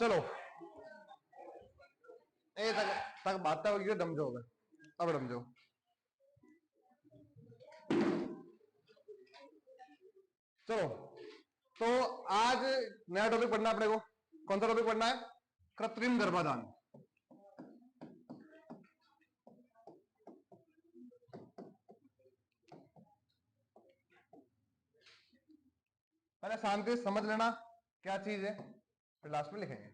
चलो ए तक बात होगी डमजो होगा। अब डमजो चलो। तो आज नया टॉपिक पढ़ना है अपने को। कौन सा टॉपिक पढ़ना है? कृत्रिम गर्भाधान। पहले शांति से समझ लेना क्या चीज है, फिर लास्ट में लिखेंगे।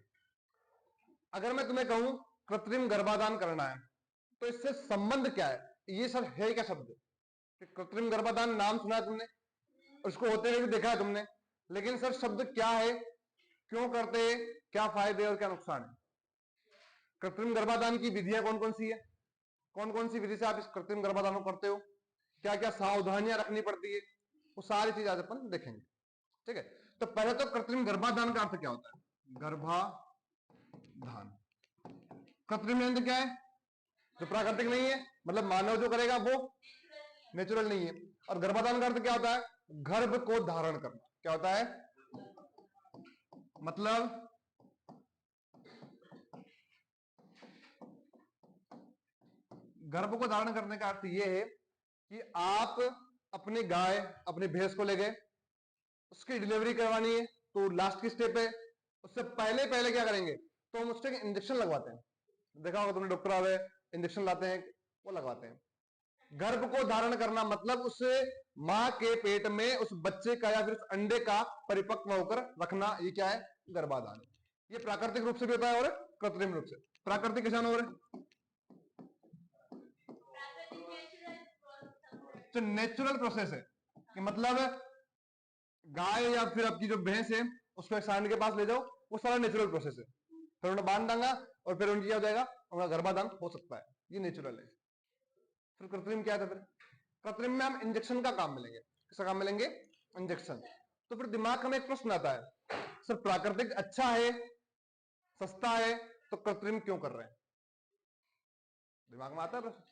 अगर मैं तुम्हें कहूं कृत्रिम गर्भाधान करना है तो इससे संबंध क्या है? ये सब है क्या शब्द? कृत्रिम गर्भाधान नाम सुना है तुमने, उसको होते हुए भी देखा है तुमने, लेकिन सर शब्द क्या है, क्यों करते हैं, क्या फायदे और क्या नुकसान है? कृत्रिम गर्भाधान की विधियां कौन कौन सी है, कौन कौन सी विधि से आप इस कृत्रिम गर्भाधान को करते हो, क्या क्या सावधानियां रखनी पड़ती है, वो सारी चीज आज अपन देखेंगे। ठीक है, तो पहले तो कृत्रिम गर्भाधान का अर्थ क्या होता है? गर्भाधान कृत्रिम यंत्र क्या है? जो प्राकृतिक नहीं है, मतलब मानव जो करेगा वो नेचुरल नहीं है। और गर्भाधान का अर्थ क्या होता है? गर्भ को धारण करना। क्या होता है? मतलब गर्भ को धारण करने का अर्थ यह है कि आप अपनी गाय, अपनी भैंस को ले गए, उसकी डिलीवरी करवानी है, तो लास्ट की स्टेप है। उससे पहले पहले क्या करेंगे? तो हम उसके इंजेक्शन लगवाते हैं। देखा होगा तुमने, डॉक्टर आवे इंजेक्शन लाते हैं, वो लगवाते हैं। गर्भ को धारण करना मतलब उस मां के पेट में उस बच्चे का या फिर उस अंडे का परिपक्व होकर रखना, ये क्या है? गर्भाधान। ये प्राकृतिक रूप से भी होता है और कृत्रिम रूप से। प्राकृतिक किसान हो रहे तो नेचुरल प्रोसेस है कि मतलब गाय या फिर आपकी जो भैंस है उसको एक सांड के पास ले जाओ, वो सारा नेचुरल प्रोसेस है। फिर उन्हें बांध देंगे और फिर उनकी क्या हो जाएगा? उनका गर्भाधान हो सकता है, ये नेचुरल है। फिर कृत्रिम क्या था? फिर कृत्रिम में हम इंजेक्शन का काम मिलेंगे। किसका काम मिलेंगे? इंजेक्शन। तो फिर दिमाग में एक प्रश्न आता है, सर प्राकृतिक अच्छा है, सस्ता है, तो कृत्रिम क्यों कर रहे हैं? दिमाग में आता है प्रश्न।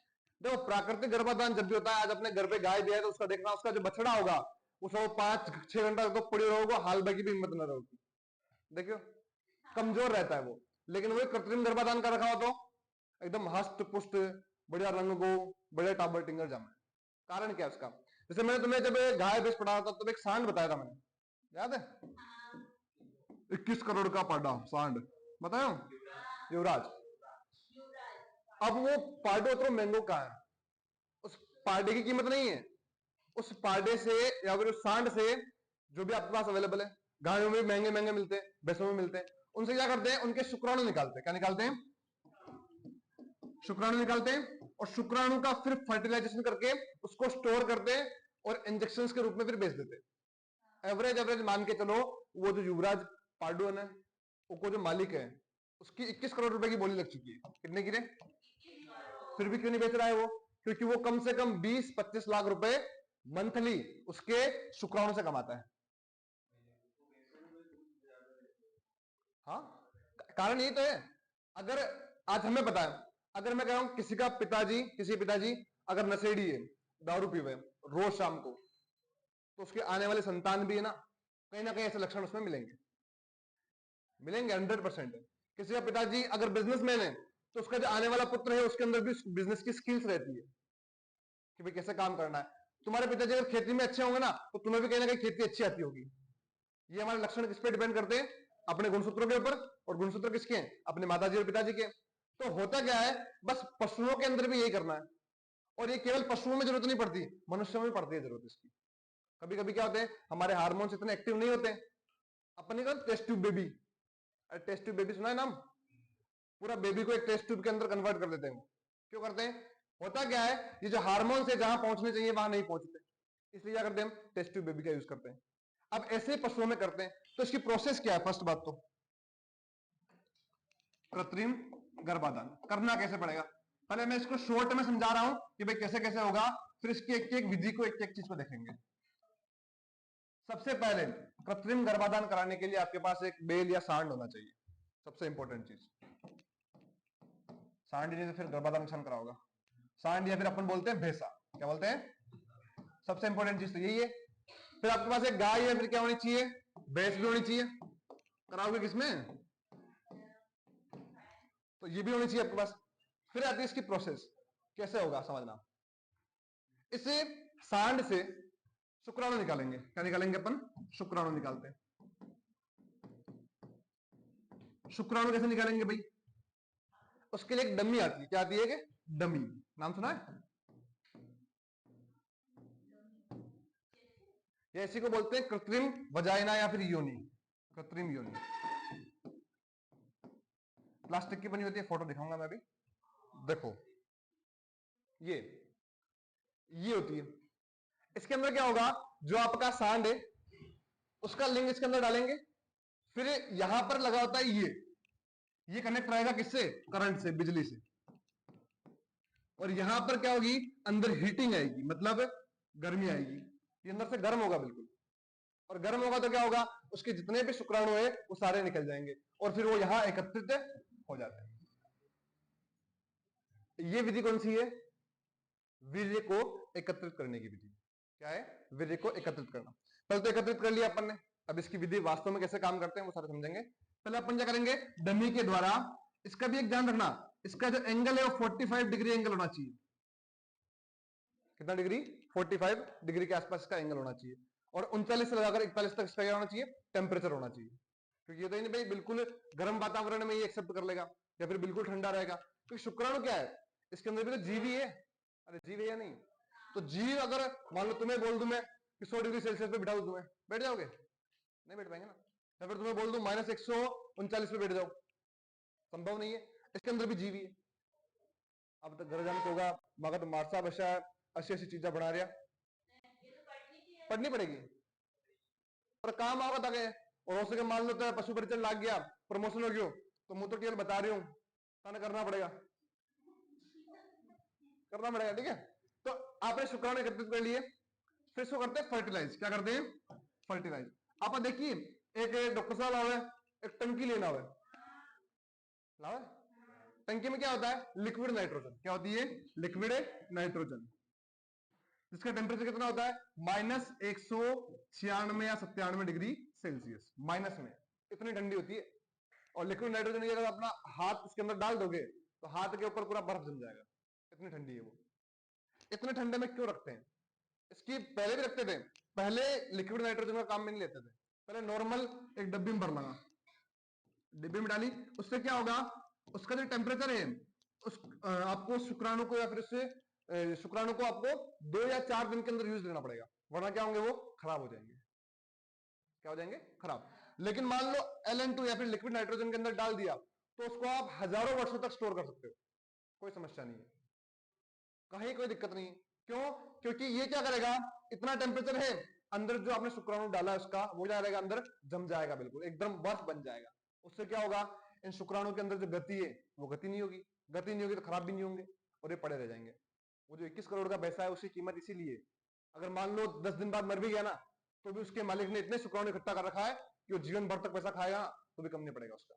देखो प्राकृतिक गर्भाधान जब भी होता है, आज अपने घर पे गाय दिया है तो उसका देखना, उसका जो बछड़ा होगा उसको 5-6 घंटा तो पड़ी रहोगे, हाल बाकी भी हिम्मत न रहोगी। देखियो कमजोर रहता है वो। लेकिन वही कृत्रिम गर्भाधान का रखा हो तो एकदम हष्ट पुष्ट, बढ़िया रंग को, बढ़िया टाबर टिंगर जामा। कारण क्या है उसका? जैसे मैंने तुम्हें जब गाय भैंस पढ़ाया था तब एक सांड बताया था मैंने, याद है? 21 करोड़ का पाडा सांड बताया, युवराज। अब वो पाडो तो मैंगो का है, उस पार्टे की कीमत नहीं है। उस पार्टे से या फिर उस सांड से जो भी आपके पास अवेलेबल है, गायों में महंगे महंगे मिलते हैं, भैंसों में मिलते हैं, उनसे क्या करते हैं? उनके शुक्राणु निकालते हैं। क्या निकालते हैं? शुक्राणु निकालते हैं और शुक्राणु का फिर फर्टिलाइजेशन करके उसको स्टोर करते हैं और इंजेक्शन के रूप में फिर बेच देते हैं। एवरेज एवरेज मान के चलो, वो जो युवराज पाडू है, वो जो मालिक है, उसकी 21 करोड़ रुपए की बोली लग चुकी है। कितने की रे? फिर भी क्यों नहीं बेच रहा है वो? क्योंकि वो कम से कम 20-25 लाख रुपए मंथली उसके शुक्राणु से कमाता है। हाँ, कारण यही तो है। अगर आज हमें पता है, अगर मैं कह रहा हूं किसी पिताजी अगर नशेड़ी है, दारू पीवे रोज शाम को, तो उसके आने वाले संतान भी है ना कहीं ऐसे लक्षण उसमें मिलेंगे। मिलेंगे 100%। किसी का पिताजी अगर बिजनेसमैन है तो उसका जो आने वाला पुत्र है उसके अंदर भी बिजनेस की स्किल्स रहती है कि भाई कैसे काम करना है। तुम्हारे पिताजी अगर खेती में अच्छे होंगे ना तो तुम्हें भी कहीं ना कहीं खेती अच्छी आती होगी। ये हमारे लक्षण किस पे डिपेंड करते हैं? अपने गुणसूत्रों के ऊपर। और गुणसूत्र किसके हैं? अपने माताजी और पिताजी के। तो होता क्या है, बस पशुओं के अंदर भी यही करना है। और ये केवल पशुओं में जरूरत नहीं पड़ती, मनुष्यों में पड़ती है जरूरत इसकी। कभी कभी क्या होते हैं, हमारे हार्मोन्स इतने एक्टिव नहीं होते। अपने का test tube baby, test tube baby सुना है नाम? पूरा बेबी को एक टेस्ट ट्यूब के अंदर कन्वर्ट कर देते हैं। क्यों करते हैं? होता क्या है, ये जो हार्मोन से जहां पहुंचने चाहिए वहां नहीं पहुंचते, इसलिए क्या करते हैं? हम टेस्ट ट्यूब बेबी का यूज करते हैं। अब ऐसे पशुओं में करते हैं। तो इसकी प्रोसेस क्या है? फर्स्ट बात तो कृत्रिम गर्भाधान करना कैसे पड़ेगा, पहले मैं इसको शॉर्ट में समझा रहा हूं कि भाई कैसे कैसे होगा, फिर इसकी एक एक विधि को एक एक चीज को देखेंगे। सबसे पहले कृत्रिम गर्भाधान कराने के लिए आपके पास एक बेल या सांड होना चाहिए। सबसे इंपॉर्टेंट चीज, सांड नहीं तो फिर गर्भाधान किसान कराओगा? सांड या फिर अपन बोलते हैं भैंसा। क्या बोलते हैं? सबसे इंपॉर्टेंट चीज तो यही है। फिर आपके पास एक गाय या फिर क्या होनी चाहिए? भैंस भी होनी चाहिए। कराओगे किसमें? तो ये भी होनी चाहिए आपके पास। फिर आती है इसकी प्रोसेस, कैसे होगा समझना। इसे सांड से शुक्राणु निकालेंगे। क्या निकालेंगे अपन? शुक्राणु निकालते हैं। शुक्राणु कैसे निकालेंगे भाई? उसके लिए एक डमी आती है। क्या आती है? डमी। नाम सुना है? ये इसी को बोलते हैं कृत्रिम वजाइना या फिर योनि, कृत्रिम योनि। प्लास्टिक की बनी होती है, फोटो दिखाऊंगा मैं अभी। देखो ये होती है। इसके अंदर क्या होगा? जो आपका सांड है उसका लिंग इसके अंदर डालेंगे। फिर यहां पर लगा होता है ये कनेक्ट रहेगा किससे? करंट से, बिजली से। और यहां पर क्या होगी? अंदर हीटिंग आएगी, मतलब गर्मी आएगी। ये अंदर से गर्म होगा बिल्कुल। और गर्म होगा तो क्या होगा? उसके जितने भी शुक्राणु है वो सारे निकल जाएंगे और फिर वो यहां एकत्रित हो जाते हैं। ये विधि कौन सी है? वीर्य को एकत्रित करने की विधि। क्या है? वीर्य को एकत्रित करना। पहले तो एकत्रित कर लिया अपन ने। अब इसकी विधि वास्तव में कैसे काम करते हैं वो सारे समझेंगे। पहले अपन क्या करेंगे? डमी के द्वारा, इसका भी एक ध्यान रखना, इसका जो एंगल है वो 45 डिग्री एंगल होना चाहिए। कितना डिग्री? 45 डिग्री के आसपास इसका एंगल होना चाहिए। और 39 से लगाकर 41 तक इसका क्या होना चाहिए? टेम्परेचर होना चाहिए। क्योंकि ये तो नहीं भाई बिल्कुल गर्म वातावरण में ये एक्सेप्ट कर लेगा या फिर बिल्कुल ठंडा रहेगा। क्योंकि शुक्राणु क्या है? इसके अंदर भी तो जीव ही है। अरे जीव है या नहीं? तो जीव अगर मान लो तुम्हें बोल दूं मैं कि 100 डिग्री सेल्सियस पे बिठा दूं तुम्हें, बैठ जाओगे? नहीं बैठ पाएंगे ना। या फिर तुम्हें बोल दूं -139 पे बैठ जाओ, संभव नहीं है। इसके अंदर भी जीव ही है। अब तक घर जाने को होगा मगर तो मारसा बशा ऐसी ऐसी चीजें बना रहा, पढ़नी पड़ेगी पर काम आओगे तक है। और हो सके मान लो तो पशु परिचय लाग गया, प्रमोशन हो गया, तो मुंह तो केवल बता रही हूं, तने करना पड़ेगा, करना पड़ेगा। ठीक है, तो आपने शुक्राणु एकत्रित कर लिए। फिर इसको करते हैं फर्टिलाइज। क्या करते हैं? फर्टिलाइज। आप देखिए, एक डॉक्टर साहब आवे, एक टंकी लेना हुआ, लावे। टंकी में क्या होता है? Liquid nitrogen. क्या होती है? Liquid nitrogen. जिसका टेम्परेचर कितना होता है? -196 या 97 डिग्री सेल्सियस, माइनस में। इतनी ठंडी होती है। और लिक्विड नाइट्रोजन की अगर अपना हाथ इसके अंदर डाल दोगे तो हाथ के ऊपर पूरा बर्फ जम जाएगा, इतनी ठंडी है वो। इतने ठंडे में क्यों रखते हैं? इसकी पहले भी रखते थे। पहले लिक्विड नाइट्रोजन का काम में नहीं लेते थे। पहले नॉर्मल एक डब्बी में भर लगा, डिब्बे में डाली, उससे क्या होगा? उसका जो टेम्परेचर है उस आपको शुक्राणु को या फिर उससे शुक्राणु को आपको 2 या 4 दिन के अंदर यूज लेना पड़ेगा, वरना क्या होंगे? वो खराब हो जाएंगे। क्या हो जाएंगे? खराब। लेकिन मान लो Ln2 या फिर लिक्विड नाइट्रोजन के अंदर डाल दिया तो उसको आप हजारों वर्षों तक स्टोर कर सकते हो, कोई समस्या नहीं है, कहीं कोई दिक्कत नहीं है। क्यों? क्योंकि ये क्या करेगा? इतना टेम्परेचर है, अंदर जो आपने शुक्राणु डाला है उसका वो क्या करेगा? अंदर जम जाएगा, बिल्कुल एकदम बर्फ बन जाएगा। उससे क्या होगा? इन शुक्राणु के अंदर जो गति है वो गति नहीं होगी, गति नहीं होगी तो खराब भी नहीं होंगे और ये पड़े रह जाएंगे। वो जो 21 करोड़ का पैसा है उसकी कीमत इसीलिए, अगर मान लो 10 दिन बाद मर भी गया ना तो भी उसके मालिक ने इतने शुक्राणु इकट्ठा कर रखा है कि वो जीवन भर तक पैसा खाएगा तो भी कम नहीं पड़ेगा उसका।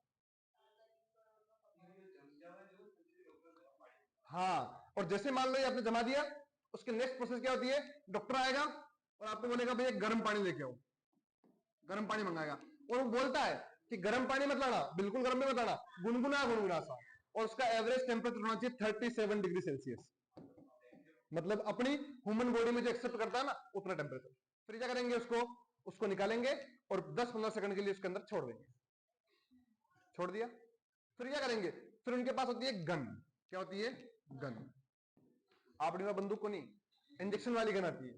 हाँ, और जैसे मान लो ये आपने जमा दिया, उसके नेक्स्ट प्रोसेस क्या होती है? डॉक्टर आएगा और आपको बोलेगा भाई एक गर्म पानी लेके आओ, गर्म पानी मंगाएगा और वो बोलता है कि गर्म पानी मत लाना, बिल्कुल गर्म नहीं मत लाना, गुनगुना गुनगुना सा। और उसका एवरेज टेम्परेचर होना चाहिए 37 डिग्री सेल्सियस, मतलब अपनी ह्यूमन बॉडी में जो एक्सेप्ट करता है ना उतना टेम्परेचर। फिर क्या करेंगे? उसको उसको निकालेंगे और 10-15 सेकंड के लिए उसके अंदर छोड़ देंगे। छोड़ दिया, फिर क्या करेंगे? फिर उनके पास होती है गन। क्या होती है? गन। आपने बंदूक को नहीं, इंजेक्शन वाली गन आती है,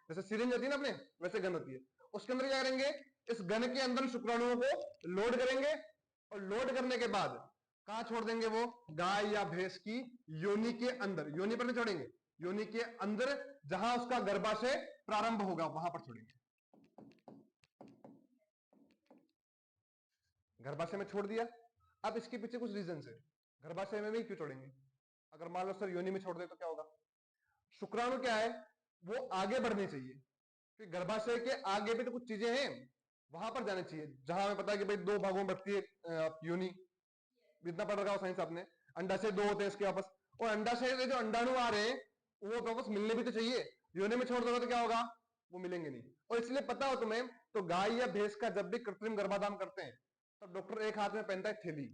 जैसे सिरिंज होती है ना अपने, वैसे गन होती है। उसके अंदर क्या करेंगे? इस गन के अंदर शुक्राणुओं को लोड करेंगे और लोड करने के बाद कहां छोड़ देंगे? वो गाय या भैंस की योनि के अंदर। योनि पर नहीं छोड़ेंगे, योनि के अंदर जहां उसका गर्भाशय प्रारंभ होगा वहां पर छोड़ेंगे। गर्भाशय में छोड़ दिया। अब इसके पीछे कुछ रीजन है, गर्भाशय में भी क्यों छोड़ेंगे? अगर मान लो सर योनि में छोड़ दे तो क्या होगा? शुक्राणु क्या है? वो आगे बढ़ने चाहिए, फिर गर्भाशय के आगे भी तो कुछ चीजें हैं, वहां पर जाने चाहिए जहां हमें पता है कि भाई 2 भागों में बढ़ती है योनि, इतना पढ़ रखा हो साइंस आपने। अंडाशय 2 होते हैं इसके आपस, और अंडाशय से जो अंडाणु आ रहे हैं वो वापस मिलने भी तो चाहिए। योनि में छोड़ दोगे तो क्या होगा? वो मिलेंगे नहीं। और इसलिए पता हो तुम्हें, तो गाय या भैंस का जब भी कृत्रिम गर्भाधान करते हैं तब डॉक्टर एक हाथ में पहनता है थैली,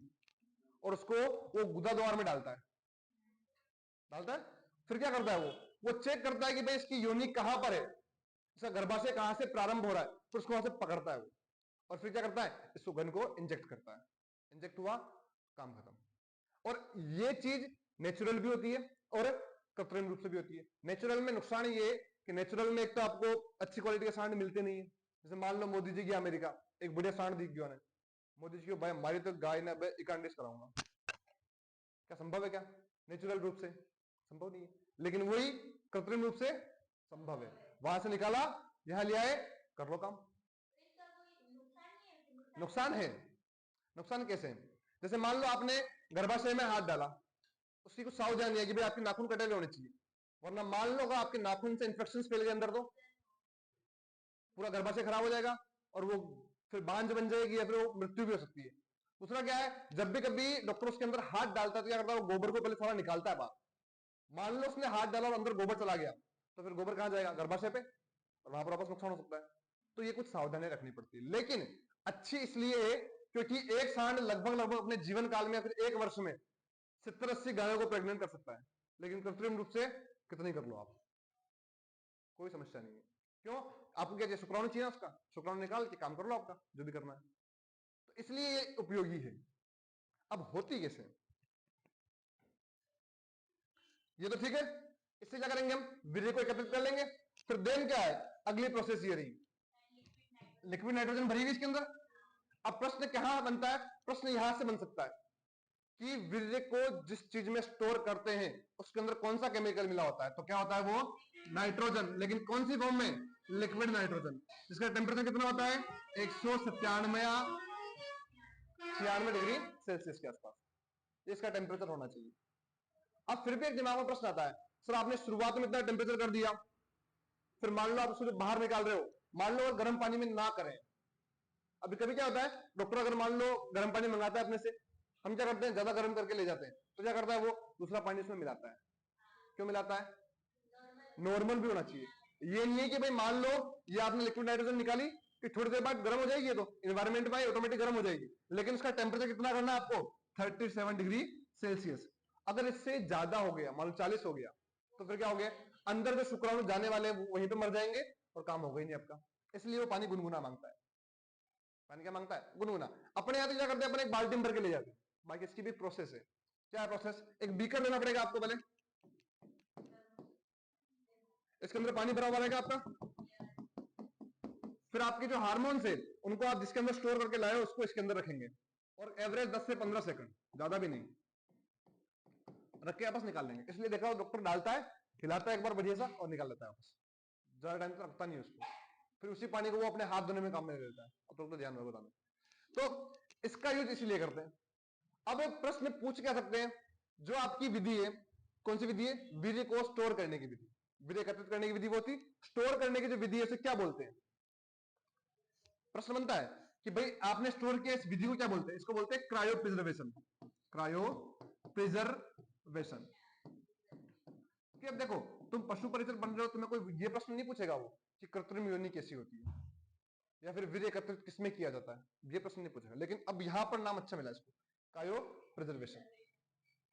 और उसको वो गुदा द्वार में डालता है, फिर क्या करता है वो चेक करता है कि भाई इसकी योनि कहां पर है, इसका गर्भाशय कहां से प्रारंभ हो रहा है, फिर उसको वहां से पकड़ता है वो, और फिर क्या करता है इस सुगन को इंजेक्ट करता है, इंजेक्ट हुआ, काम खत्म। और ये चीज नेचुरल भी होती है और कृत्रिम रूप से भी होती है। नेचुरल में नुकसान ये कि नेचुरल में एक तो आपको अच्छी क्वालिटी के सांड मिलते नहीं है। जैसे मान लो मोदी जी गया अमेरिका, एक बढ़िया सांड दिख गया, मोदी जी को भाई हमारी तो गाय ना इकांडिस कराऊंगा, क्या संभव है? क्या नेचुरल रूप से संभव नहीं है, लेकिन वही कृत्रिम रूप से संभव है। वहां से निकाला, यहां ले आए, कर लो काम। नुकसान है। नुकसान कैसे? जैसे मान लो आपने गर्भाशय में हाथ डाला, उसकी कुछ सावधानी है कि भाई आपके नाखून कटे हुए होने चाहिए, वरना मान लो अगर आपके नाखून से इंफेक्शन फैल गए अंदर, तो पूरा गर्भाशय खराब हो जाएगा और वो फिर बांझ बन जाएगी या फिर वो मृत्यु भी हो सकती है। दूसरा क्या है, जब भी कभी डॉक्टर उसके अंदर हाथ डालता है तो क्या करता है, वो गोबर को पहले थोड़ा निकालता है बाहर। मान लो उसने हाथ डाला और अंदर गोबर चला गया, तो फिर गोबर कहां जाएगा? गर्भाशय पे, और वहां पर वापस नुकसान हो सकता है। तो ये कुछ सावधानी रखनी पड़ती है, लेकिन अच्छी इसलिए है क्योंकि एक सांड लगभग लगभग अपने जीवन काल में फिर 1 वर्ष में 70-80 गायों को प्रेग्नेंट कर सकता है। लेकिन कृत्रिम रूप से कितनी कर लो आप, कोई समस्या नहीं है। क्यों? आपको क्या चाहिए? शुक्राणु चाहिए उसका, शुक्राणु निकाल के काम कर लो आपका जो भी करना है। तो इसलिए ये उपयोगी है। अब होती कैसे? ये तो ठीक है, इससे क्या करेंगे? हम वीर्य को एकत्रित कर लेंगे। फिर देन क्या है? अगली प्रोसेस ये रही, लिक्विड नाइट्रोजन भरी हुई इसके अंदर। अब प्रश्न कहां बनता है? प्रश्न यहां से बन सकता है कि वीर्य को जिस चीज में स्टोर करते हैं उसके अंदर कौन सा केमिकल मिला होता है? तो क्या होता है वो? नाइट्रोजन। लेकिन कौन सी फॉर्म में? लिक्विड नाइट्रोजन, जिसका टेम्परेचर कितना होता है? 197 या 96 डिग्री सेल्सियस के आसपास, इसका टेम्परेचर होना चाहिए। अब फिर भी एक दिमाग में प्रश्न आता है, सर आपने शुरुआत में इतना टेम्परेचर कर दिया, फिर मान लो आप उसको बाहर निकाल रहे हो, मान लो अगर गर्म पानी में ना करें। अभी कभी क्या होता है, डॉक्टर अगर मान लो गर्म पानी मंगाता है अपने से, हम क्या करते हैं ज्यादा गर्म करके ले जाते हैं, तो क्या करता है वो दूसरा पानी उसमें मिलाता है। क्यों मिलाता है? नॉर्मल भी होना चाहिए। ये नहीं है कि भाई मान लो ये आपने लिक्विड नाइट्रोजन निकाली कि थोड़ी देर बाद गर्म हो जाएगी, ये तो इन्वायरमेंट में ऑटोमेटिक गर्म हो जाएगी, लेकिन उसका टेम्परेचर कितना करना है आपको? 37 डिग्री सेल्सियस। अगर इससे ज्यादा हो गया, मान लो 40 हो गया, तो फिर क्या हो गया? अंदर जो शुक्राणु जाने वाले वहीं पे मर जाएंगे और काम होगा ही नहीं आपका। इसलिए वो पानी गुनगुना मांगता है। पानी क्या मांगता है? गुनगुना। अपने यहाँ तो क्या करते हैं, अपने एक बाल्टी भर के ले जाते हैं, बाकी इसकी भी प्रोसेस है। क्या है प्रोसेस? एक बीकर लेना पड़ेगा आपको पहले, इसके अंदर पानी भरा हुआ रहेगा आपका, फिर आपके जो हार्मोन्स है उनको आप जिसके अंदर स्टोर करके लाए हो उसको इसके अंदर रखेंगे, और एवरेज 10 से 15 सेकंड, ज्यादा भी नहीं, रख के आपस निकाल लेंगे। इसलिए देखा डॉक्टर डालता है, हिलाता है एक बार बढ़िया सा और निकाल लेता है वापस, ज्यादा टाइम तक रखता नहीं उसको। फिर उसी पानी को वो अपने हाथ धोने में काम में ले लेता है, और डॉक्टर ध्यान रखो बताना। तो इसका यूज इसलिए करते हैं। अब एक प्रश्न पूछ क्या सकते हैं, जो आपकी विधि है, कौन सी विधि है? वीर्य को स्टोर करने की विधि, वीर्य एकत्रित करने की विधि वो थी, स्टोर करने की जो विधि है उसे क्या बोलते हैं? प्रश्न बनता है कि भाई आपने स्टोर किया, इस विधि को क्या बोलते हैं? इसको बोलते हैं क्रायो प्रिजर्वेशन। Cryo preservation. कि अब देखो, तुम पशु परिचर बन रहे हो, तुम्हें कोई ये प्रश्न नहीं पूछेगा वो कि कृत्रिम योनि कैसी होती है या फिर वीर्य एकत्रित किसमें किया जाता है, ये प्रश्न नहीं पूछेगा। लेकिन अब यहां पर नाम अच्छा मिला इसको, क्रायो प्रिजर्वेशन।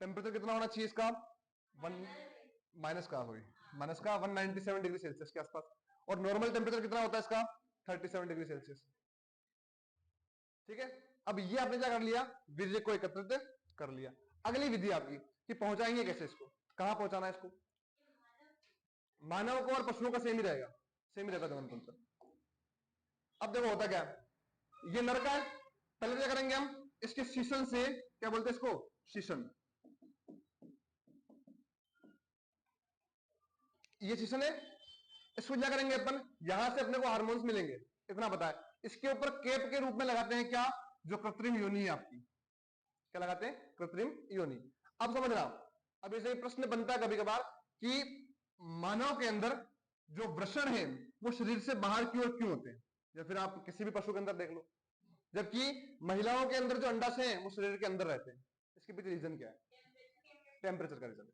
टेम्परेचर कितना होना चाहिए इसका? वन माइनस का हुई माइनस का 197 डिग्री सेल्सियस के आसपास, और नॉर्मल टेम्परेचर कितना होता है इसका? 37 डिग्री सेल्सियस। ठीक है, अब ये आपने क्या कर लिया? वीर्य को एकत्रित कर लिया। अगली विधि आपकी कि पहुंचाएंगे कैसे इसको, कहां पहुंचाना है इसको? मानव को और पशुओं का सेम ही रहेगा, सेम ही रहता है तंत्र। अब देखो होता क्या है, ये नर का है, पहले क्या करेंगे हम, इसके शीशन से, क्या बोलते हैं इसको? शीशन। ये शीशन है, इसको क्या करेंगे अपन, यहां से अपने को हार्मोन्स मिलेंगे, इतना पता है। इसके ऊपर केप के रूप में लगाते हैं क्या? जो कृत्रिम योनि है आपकी, क्या लगाते हैं? कृत्रिम योनि। अब समझ रहा, अब इसे प्रश्न बनता है कभी कभार कि मानव के अंदर जो वृषण है वो शरीर से बाहर की ओर क्यों होते हैं, या फिर आप किसी भी पशु के अंदर देख लो, जबकि महिलाओं के अंदर जो अंडाशय हैं वो शरीर के अंदर रहते हैं। इसके पीछे रीजन क्या है? टेम्परेचर का रीजन।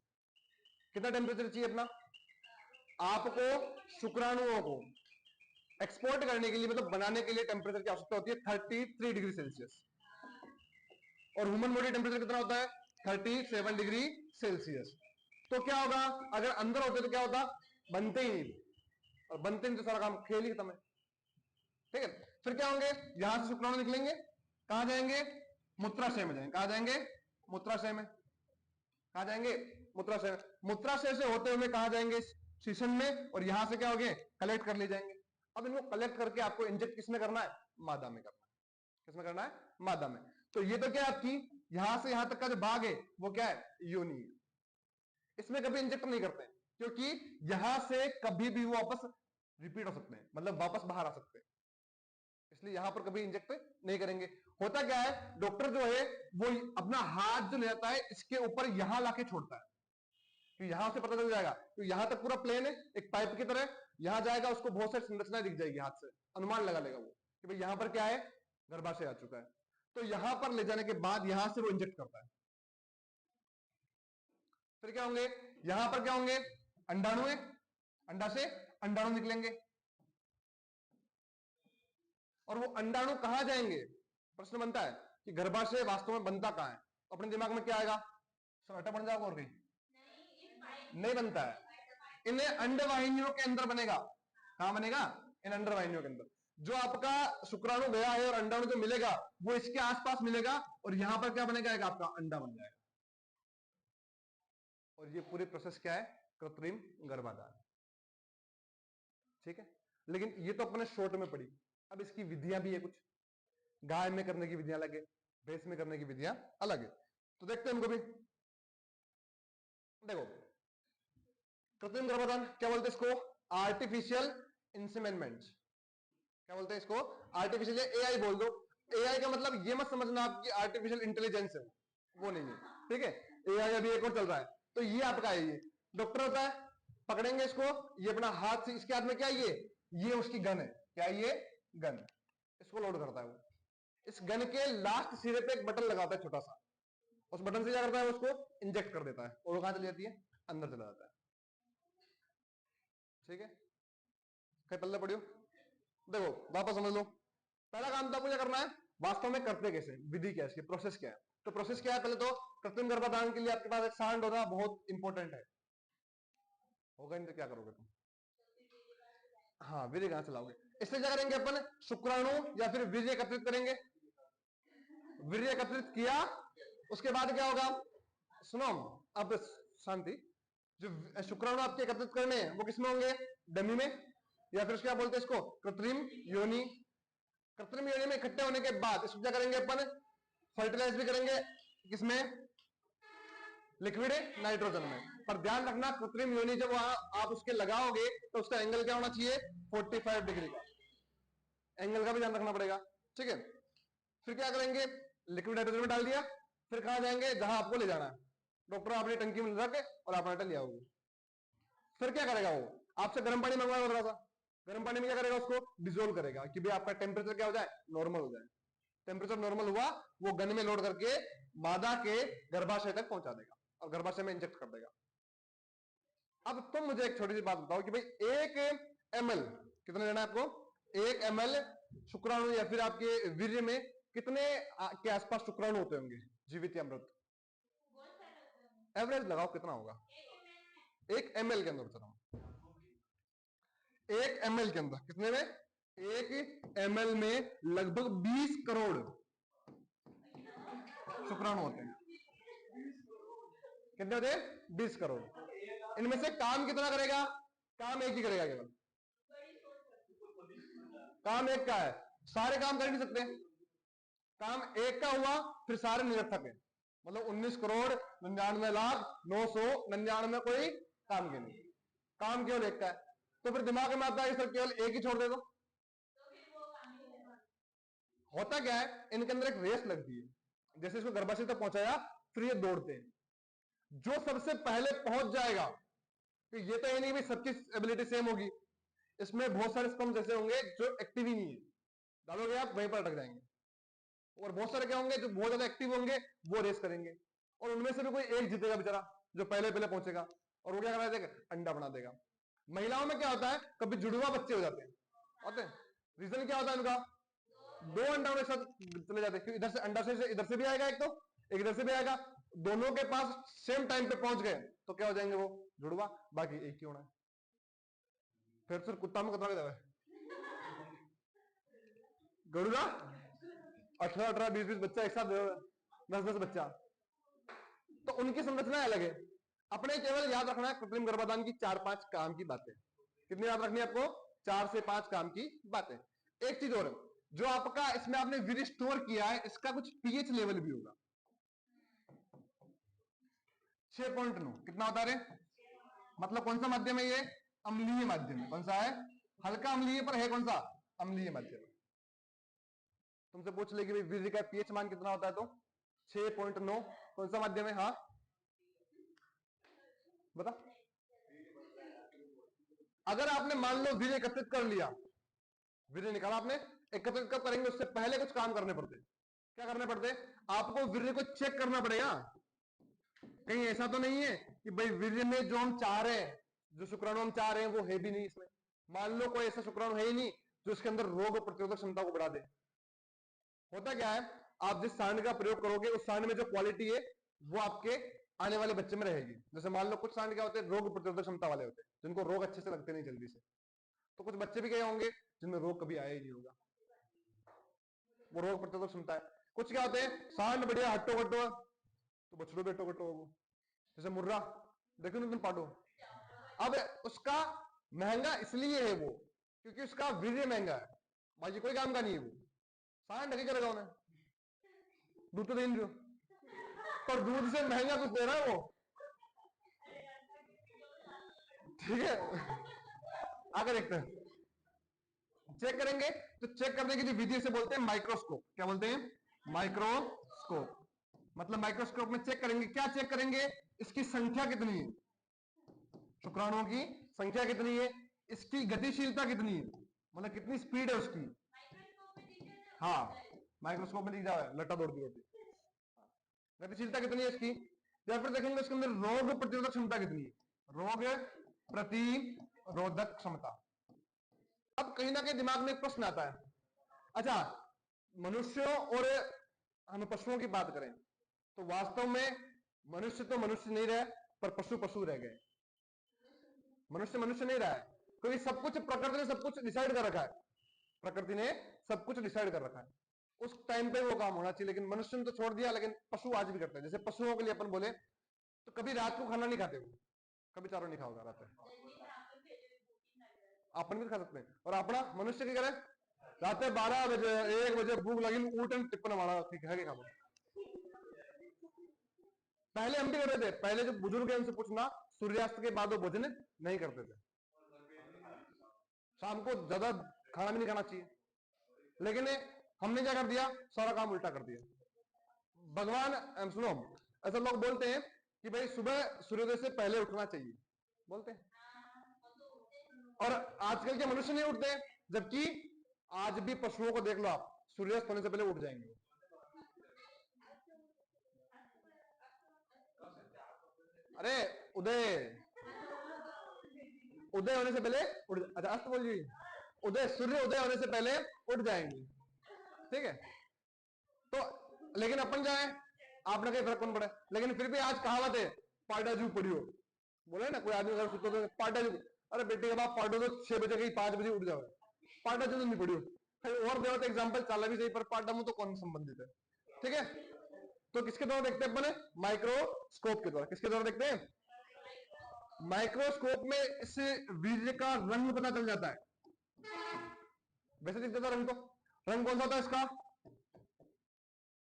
कितना टेम्परेचर चाहिए अपना आपको? शुक्राणुओं को एक्सपोर्ट करने के लिए, मतलब बनाने के लिए टेम्परेचर की आवश्यकता होती है 33 डिग्री सेल्सियस, और ह्यूमन बॉडी टेम्परेचर कितना होता है 37 डिग्री सेल्सियस। तो क्या होगा, अगर अंदर होते तो क्या होता, बनते ही नहीं, और बनते नहीं तो सारा काम खेल ही खत्म है। ठीक है, फिर क्या होंगे, यहां से शुक्राणु निकलेंगे, कहां जाएंगे, मूत्राशय में जाएंगे। कहां जाएंगे, मूत्राशय में। कहां जाएंगे, मूत्राशय में। मूत्राशय से होते हुए कहां जाएंगे, शीशन में, और यहां से क्या होंगे, कलेक्ट कर ले जाएंगे। अब इनको कलेक्ट करके आपको इंजेक्ट किसमें करना है, मादा में करना है। किसमें करना है, मादा में। तो ये तो क्या है आपकी, यहां से यहां तक का जो भाग है वो क्या है, योनि है। इसमें कभी इंजेक्ट नहीं करते हैं, क्योंकि यहां से कभी भी वो वापस रिपीट हो सकते हैं, मतलब वापस बाहर आ सकते हैं, इसलिए यहां पर कभी इंजेक्ट नहीं करेंगे। होता क्या है, डॉक्टर जो है वो अपना हाथ जो ले जाता है इसके ऊपर यहां लाके छोड़ता है, कि यहां से पता चल जाएगा, तो यहां तक पूरा प्लेन है एक पाइप की तरह, यहां जाएगा उसको बहुत सारी संरचनाएं दिख जाएगी, हाथ से अनुमान लगा लेगा वो कि भाई यहां पर क्या है, गर्भाशय आ चुका है। तो यहां पर ले जाने के बाद यहां से वो इंजेक्ट करता है। फिर क्या होंगे, यहां पर क्या होंगे, अंडाणु है, अंडा से अंडाणु निकलेंगे, और वो अंडाणु कहां जाएंगे, प्रश्न बनता है कि गर्भाशय वास्तव में बनता कहां है। तो अपने दिमाग में क्या आएगा, सन्नाटा बन जाओगे और कहीं नहीं बनता है, इन अंडवाहिनियों के अंदर बनेगा। कहां बनेगा, इन अंडवाहिनियों के अंदर। जो आपका शुक्राणु गया है और अंडाणु जो मिलेगा वो इसके आसपास मिलेगा, और यहां पर क्या बनेगा, एक आपका अंडा बन जाएगा। और ये पूरी प्रोसेस क्या है, कृत्रिम गर्भाधान। ठीक है, लेकिन ये तो अपने शॉर्ट में पड़ी। अब इसकी विधियां भी है कुछ, गाय में करने की विधियां अलग है, भैंस में करने की विधियां अलग है। तो देखते हैं इनको भी। देखो, कृत्रिम गर्भाधान क्या बोलते हैं इसको, आर्टिफिशियल इंसेमिनेशन। क्या बोलते हैं इसको, आर्टिफिशियल, एआई बोल दो। एआई का मतलब ये मत समझना आपकी आर्टिफिशियल इंटेलिजेंस है, वो नहीं है। ठीक है, एआई अभी एक और चल रहा है। तो ये आपका है, ये डॉक्टर होता है, पकड़ेंगे इसको, ये अपना हाथ से, इसके हाथ में क्या है, ये उसकी गन है। क्या ये गन, इसको लोड करता है वो। इस गन के लास्ट सिरे पे एक बटन लगाता है छोटा सा, उस बटन से क्या करता है, उसको इंजेक्ट कर देता है, और वो कहां चली जाती है, अंदर चला जाता है। ठीक है, कहीं पल्ले पड़ियो। देखो वापस समझ लो, पहला काम तो आपको क्या करना है, वास्तव में करते कैसे, विधि क्या है इसकी, प्रोसेस क्या है। तो प्रोसेस क्या है, पहले तो कृत्रिम गर्भाधान के लिए आपके पास एक सांड होना बहुत इंपॉर्टेंट है। होगा नहीं तो क्या करोगे तुम, हाँ वीर्य कहां से लाओगे। इससे क्या करेंगे अपन, शुक्राणु या फिर वीर्य एकत्रित करेंगे। वीर्य एकत्रित किया, उसके बाद क्या होगा, सुनो अब शांति। जो शुक्राणु आपके एकत्रित करने हैं वो किसमें होंगे, डमी में, या फिर क्या बोलते हैं इसको, कृत्रिम योनि। कृत्रिम योनि में इकट्ठे होने के बाद इसको क्या करेंगे अपन, फर्टिलाइज भी करेंगे, किसमें, लिक्विड नाइट्रोजन में। पर ध्यान रखना, कृत्रिम योनि जब वहां आप उसके लगाओगे तो उसका एंगल क्या होना चाहिए, 45 डिग्री का, एंगल का भी ध्यान रखना पड़ेगा। ठीक है, फिर क्या करेंगे, लिक्विड नाइट्रोजन में डाल दिया, फिर कहां जाएंगे, जहां आपको ले जाना है, डॉक्टर अपनी टंकी में रख और आप ले आओगे। फिर क्या करेगा वो, आपसे गर्म पानी मंगवाएगा थोड़ा सा, गर्म पानी में क्या करेगा, उसको डिजोल्व करेगा कि भाई आपका टेम्परेचर क्या हो जाए, नॉर्मल हो जाए। टेम्परेचर नॉर्मल हुआ, वो गन में लोड करके मादा के गर्भाशय तक पहुंचा देगा, और गर्भाशय में इंजेक्ट कर देगा। अब तुम मुझे एक छोटी सी बात बताओ कि भाई 1 ml कितना लेना है आपको, 1 ml शुक्राणु या फिर आपके वीर्य में कितने के आसपास शुक्राणु होते होंगे जीवित या मृत, एवरेज लगाओ कितना होगा, 1 ml के अंदर चलो, 1 ml के अंदर कितने में, 1 ml में लगभग 20 करोड़ शुक्राणु होते हैं। कितने होते हैं, 20 करोड़। इनमें से काम कितना करेगा, काम एक ही करेगा केवल, काम एक का है, सारे काम कर नहीं सकते, काम एक का हुआ फिर सारे निरर्थक है। मतलब 19 करोड़ 99 लाख 999 कोई काम के नहीं, काम केवल एक का है। तो फिर दिमाग में आता है सर केवल एक ही छोड़ दे दो। होता क्या है, इनके अंदर एक रेस लगती है, जैसे इसको गर्भाशय तक पहुंचाया, फिर ये दौड़ते हैं, जो सबसे पहले पहुंच जाएगा। तो ये तो ये नहीं भी सबकी एबिलिटी सेम होगी, इसमें बहुत सारे स्पर्म्स ऐसे होंगे जो एक्टिव ही नहीं है, डालोगे आप वहीं पर अटक जाएंगे, और बहुत सारे क्या होंगे जो बहुत ज्यादा एक्टिव होंगे, वो रेस करेंगे, और उनमें से भी कोई एक जीतेगा बेचारा, जो पहले पहले पहुंचेगा, और वो क्या करा देगा, अंडा बना देगा। महिलाओं में क्या होता है, कभी जुड़वा बच्चे हो जाते हैं, होते हैं, रीजन क्या होता है इनका, 2 अंडा एक साथ चले जाते हैं, इधर से अंडा से इधर से भी आएगा एक, तो एक इधर से भी आएगा, दोनों के पास सेम टाइम पे पहुंच गए तो क्या हो जाएंगे वो जुड़वा, बाकी एक ही होना है। फिर सिर्फ कुत्ता में कतरा जाए गरुड़ा 18-18 20-20 बच्चा एक साथ 10-10 बच्चा, तो उनकी संरचना अलग है। अपने केवल याद रखना है कृत्रिम गर्भाधान की 4-5 काम की बातें। कितनी याद रखनी है आपको? 4 से 5 काम की बातें। एक चीज और, जो आपका इसमें आपने वीर्य स्टोर किया है इसका कुछ पीएच लेवल भी होगा। 6.9 कितना होता है? मतलब कौन सा माध्यम है ये? अम्लीय माध्यम है। कौन सा है? हल्का अम्लीय पर है कौन सा? अम्लीय माध्यम। तुमसे पूछ लेगी भाई वीर्य का पीएच मान कितना होता है, तो 6.9 कौन सा माध्यम है? हाँ बता। अगर आपने मान लो वीर्य एकत्रित कर लिया, वीर्य निकाला आपने, एकत्रित कब करेंगे? उससे पहले कुछ काम करने पड़ते। क्या करने पड़ते? आपको वीर्य को चेक करना पड़ेगा। कहीं ऐसा तो नहीं है कि भाई वीर्य में जो हम चाह रहे हैं, जो शुक्राणु हम चाह रहे हैं वो है भी नहीं इसमें। मान लो कोई ऐसा शुक्राणु है ही नहीं जो इसके अंदर रोग प्रतिरोधक क्षमता को बढ़ा दे। होता क्या है, आप जिस सांड का प्रयोग करोगे उस सांड में जो क्वालिटी है वो आपके आने वाले बच्चे में रहेगी। जैसे मान लो कुछ सांड क्या होते हैं, रोग प्रतिरोधक क्षमता वाले होते हैं, जिनको रोग अच्छे से लगते नहीं जल्दी से। तो कुछ बच्चे भी क्या होंगे जिनमें रोग कभी आया ही नहीं होगा, वो रोग प्रतिरोधक क्षमता है। कुछ क्या होते हैं, सांड बढ़िया हट्टो कट्टो तो बछड़ो भी हट्टो कट्टो होगो। जैसे मुर्रा देखो ना तुम पाटो। अब उसका महंगा इसलिए है वो क्योंकि उसका वीर्य महंगा है, बाकी कोई काम का नहीं है वो। सांड ढके करेगा उन्हें, दूध तो दे नहीं रहे हो, पर दूध से महंगा कुछ दे रहा है वो। ठीक है, आगे देखते हैं। चेक करेंगे तो चेक करने की जो विधि से बोलते हैं माइक्रोस्कोप। क्या बोलते हैं? माइक्रोस्कोप। मतलब माइक्रोस्कोप में चेक करेंगे, क्या चेक करेंगे? इसकी संख्या कितनी है, शुक्राणुओं की संख्या कितनी है, इसकी गतिशीलता कितनी है, मतलब कितनी स्पीड है उसकी। हाँ माइक्रोस्कोप में दिख जाए लट्टा दौड़ती होती, गतिशीलता कितनी है इसकी। या फिर देखेंगे इसके अंदर रोग प्रतिरोधक क्षमता कितनी है, रोग प्रतिरोधक क्षमता। अब कहीं ना कहीं दिमाग में एक प्रश्न आता है, अच्छा मनुष्यों और हम पशुओं की बात करें तो वास्तव में मनुष्य तो मनुष्य नहीं रहे पर पशु पशु रह गए। मनुष्य मनुष्य नहीं रहा है क्योंकि सब कुछ प्रकृति ने सब कुछ डिसाइड कर रखा है। प्रकृति ने सब कुछ डिसाइड कर रखा है, उस टाइम पे वो काम होना चाहिए। लेकिन मनुष्य ने तो छोड़ दिया, लेकिन पशु आज भी करते हैं। जैसे पशुओं के लिए अपन बोले तो कभी रात को खाना नहीं खाते, वो कभी चारों नहीं खाओगा रात में, अपन भी खा सकते हैं। और अपना मनुष्य क्या करे, रात 12 बजे 1 बजे भूख लगी ऊटन टिप्पण मारा ठीक है खाओ। पहले हम भी करते थे, पहले जो बुजुर्ग है उनसे पूछना, सूर्यास्त के बाद वो भोजन नहीं करते थे, शाम को ज्यादा खाना भी नहीं खाना चाहिए। लेकिन हमने क्या कर दिया, सारा काम उल्टा कर दिया। भगवान सुनो, ऐसा लोग बोलते हैं कि भाई सुबह सूर्योदय से पहले उठना चाहिए, बोलते हैं। और आजकल के मनुष्य नहीं उठते, जबकि आज भी पशुओं को देख लो आप, सूर्यास्त होने से पहले उठ जाएंगे। अरे उदय उदय होने से पहले उठ, अच्छा अस्त बोल जी, उदय सूर्य उदय होने से पहले उठ जाएंगे। ठीक है, तो लेकिन अपन क्या है, आपने कहीं फर्क कौन पड़ा। लेकिन फिर भी आज कहावत है पाडा जू पड़ियो, बोले ना कोई आदमी अगर सुतो तो पाडा जू, अरे बेटे जब आप पाडो तो 6 बजे कहीं 5 बजे उठ जाओ, पाडा जू तो नहीं पड़ियो। और देवत एग्जाम्पल चाला भी सही, पर पाडा मुंह तो कौन संबंधित है। ठीक है, तो किसके द्वारा देखते हैं अपने? माइक्रोस्कोप के द्वारा। किसके द्वारा देखते हैं? माइक्रोस्कोप में इस वीर्य का रंग पता चल जाता है। वैसे दिखता था रंग, तो रंग कौन सा था इसका?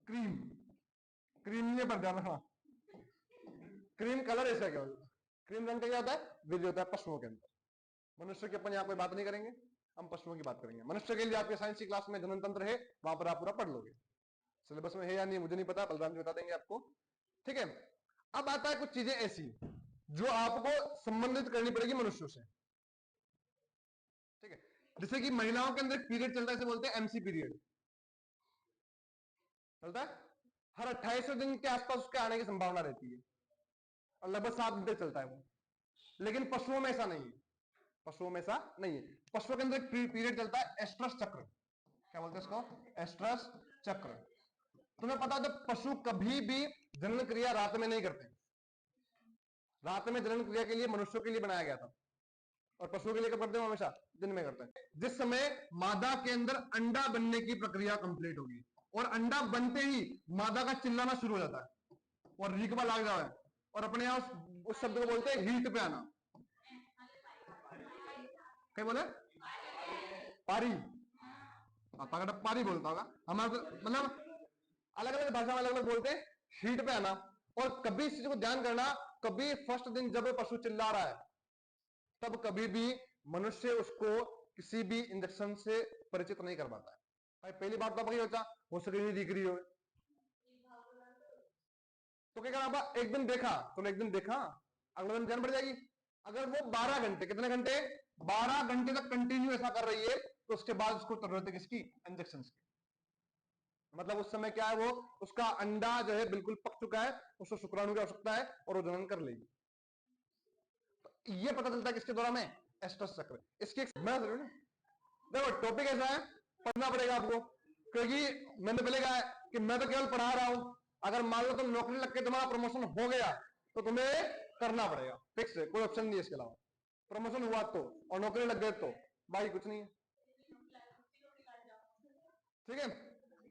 क्रीम, क्रीम पर ध्यान रखना, क्रीम कलर ऐसा क्या होता है? क्रीम रंग का क्या होता है? वीर्य होता है पशुओं के अंदर। मनुष्य की अपन यहाँ कोई बात नहीं करेंगे, हम पशुओं की बात करेंगे। मनुष्य के लिए आपके साइंस की क्लास में जनन तंत्र है, वहां पर आप पूरा पढ़ लोगे। सिलेबस में है या नहीं मुझे नहीं पता, बलराम जी बता देंगे आपको। ठीक है, अब आता है कुछ चीजें ऐसी जो आपको संबंधित करनी पड़ेगी मनुष्यों से। ठीक है, जैसे कि महिलाओं के अंदर पीरियड चलता है, इसे बोलते हैं एमसी पीरियड चलता है। हर 28वें दिन के आसपास उसके आने की संभावना रहती है और लगभग 7 दिन तक चलता है वो। लेकिन पशुओं में ऐसा नहीं है, पशुओं में ऐसा नहीं है। पशुओं के अंदर पीरियड चलता है एस्ट्रस चक्र। क्या बोलते हैं इसको? एस्ट्रस चक्र। तुम्हें पता है तो पशु कभी भी जनन क्रिया रात में नहीं करते। रात में जनन क्रिया के लिए मनुष्यों के लिए बनाया गया था, और पशुओं के लिए कब करते हैं? हमेशा दिन में करते हैं। जिस समय मादा के अंदर अंडा बनने की प्रक्रिया कंप्लीट होगी और अंडा बनते ही मादा का चिल्लाना शुरू हो जाता है और रीकबा लाग जाता है, और अपने यहां उस शब्द को बोलते हैं हीट पे आना। क्या बोले? पारी। पारी बोलता होगा हमारा, मतलब अलग अलग भाषा में अलग अलग बोलते हैं हीट पे आना। और कभी इस चीज को ध्यान करना, कभी फर्स्ट दिन जब पशु चिल्ला रहा है तब कभी भी मनुष्य उसको किसी भी इंजेक्शन से परिचित नहीं कर पाता है। भाई पहली बात तो आपकी होता हो सके नहीं दिख रही हो तो क्या करना? एक दिन देखा तो एक दिन देखा, अगले दिन जान पड़ जाएगी। अगर वो 12 घंटे, कितने घंटे? 12 घंटे तक कंटिन्यू ऐसा कर रही है तो उसके बाद उसको जरूरत है किसकी? इंजेक्शन की। मतलब उस समय क्या है, वो उसका अंडा जो है बिल्कुल पक चुका है, उसको शुक्राणु की आवश्यकता है और वो जनन कर लेगी। तो ये पता चलता है किसके द्वारा में? एस्ट्रस चक्र। इसकी मैं देखो टॉपिक ऐसा है, पढ़ना पड़ेगा आपको, क्योंकि मैंने पहले कहा कि मैं तो केवल पढ़ा रहा हूं। अगर मान लो तुम नौकरी लग के तुम्हारा प्रमोशन हो गया तो तुम्हें करना पड़ेगा, फिक्स है, कोई ऑप्शन नहीं है इसके अलावा। प्रमोशन हुआ तो और नौकरी लग गए तो भाई कुछ नहीं है। ठीक है।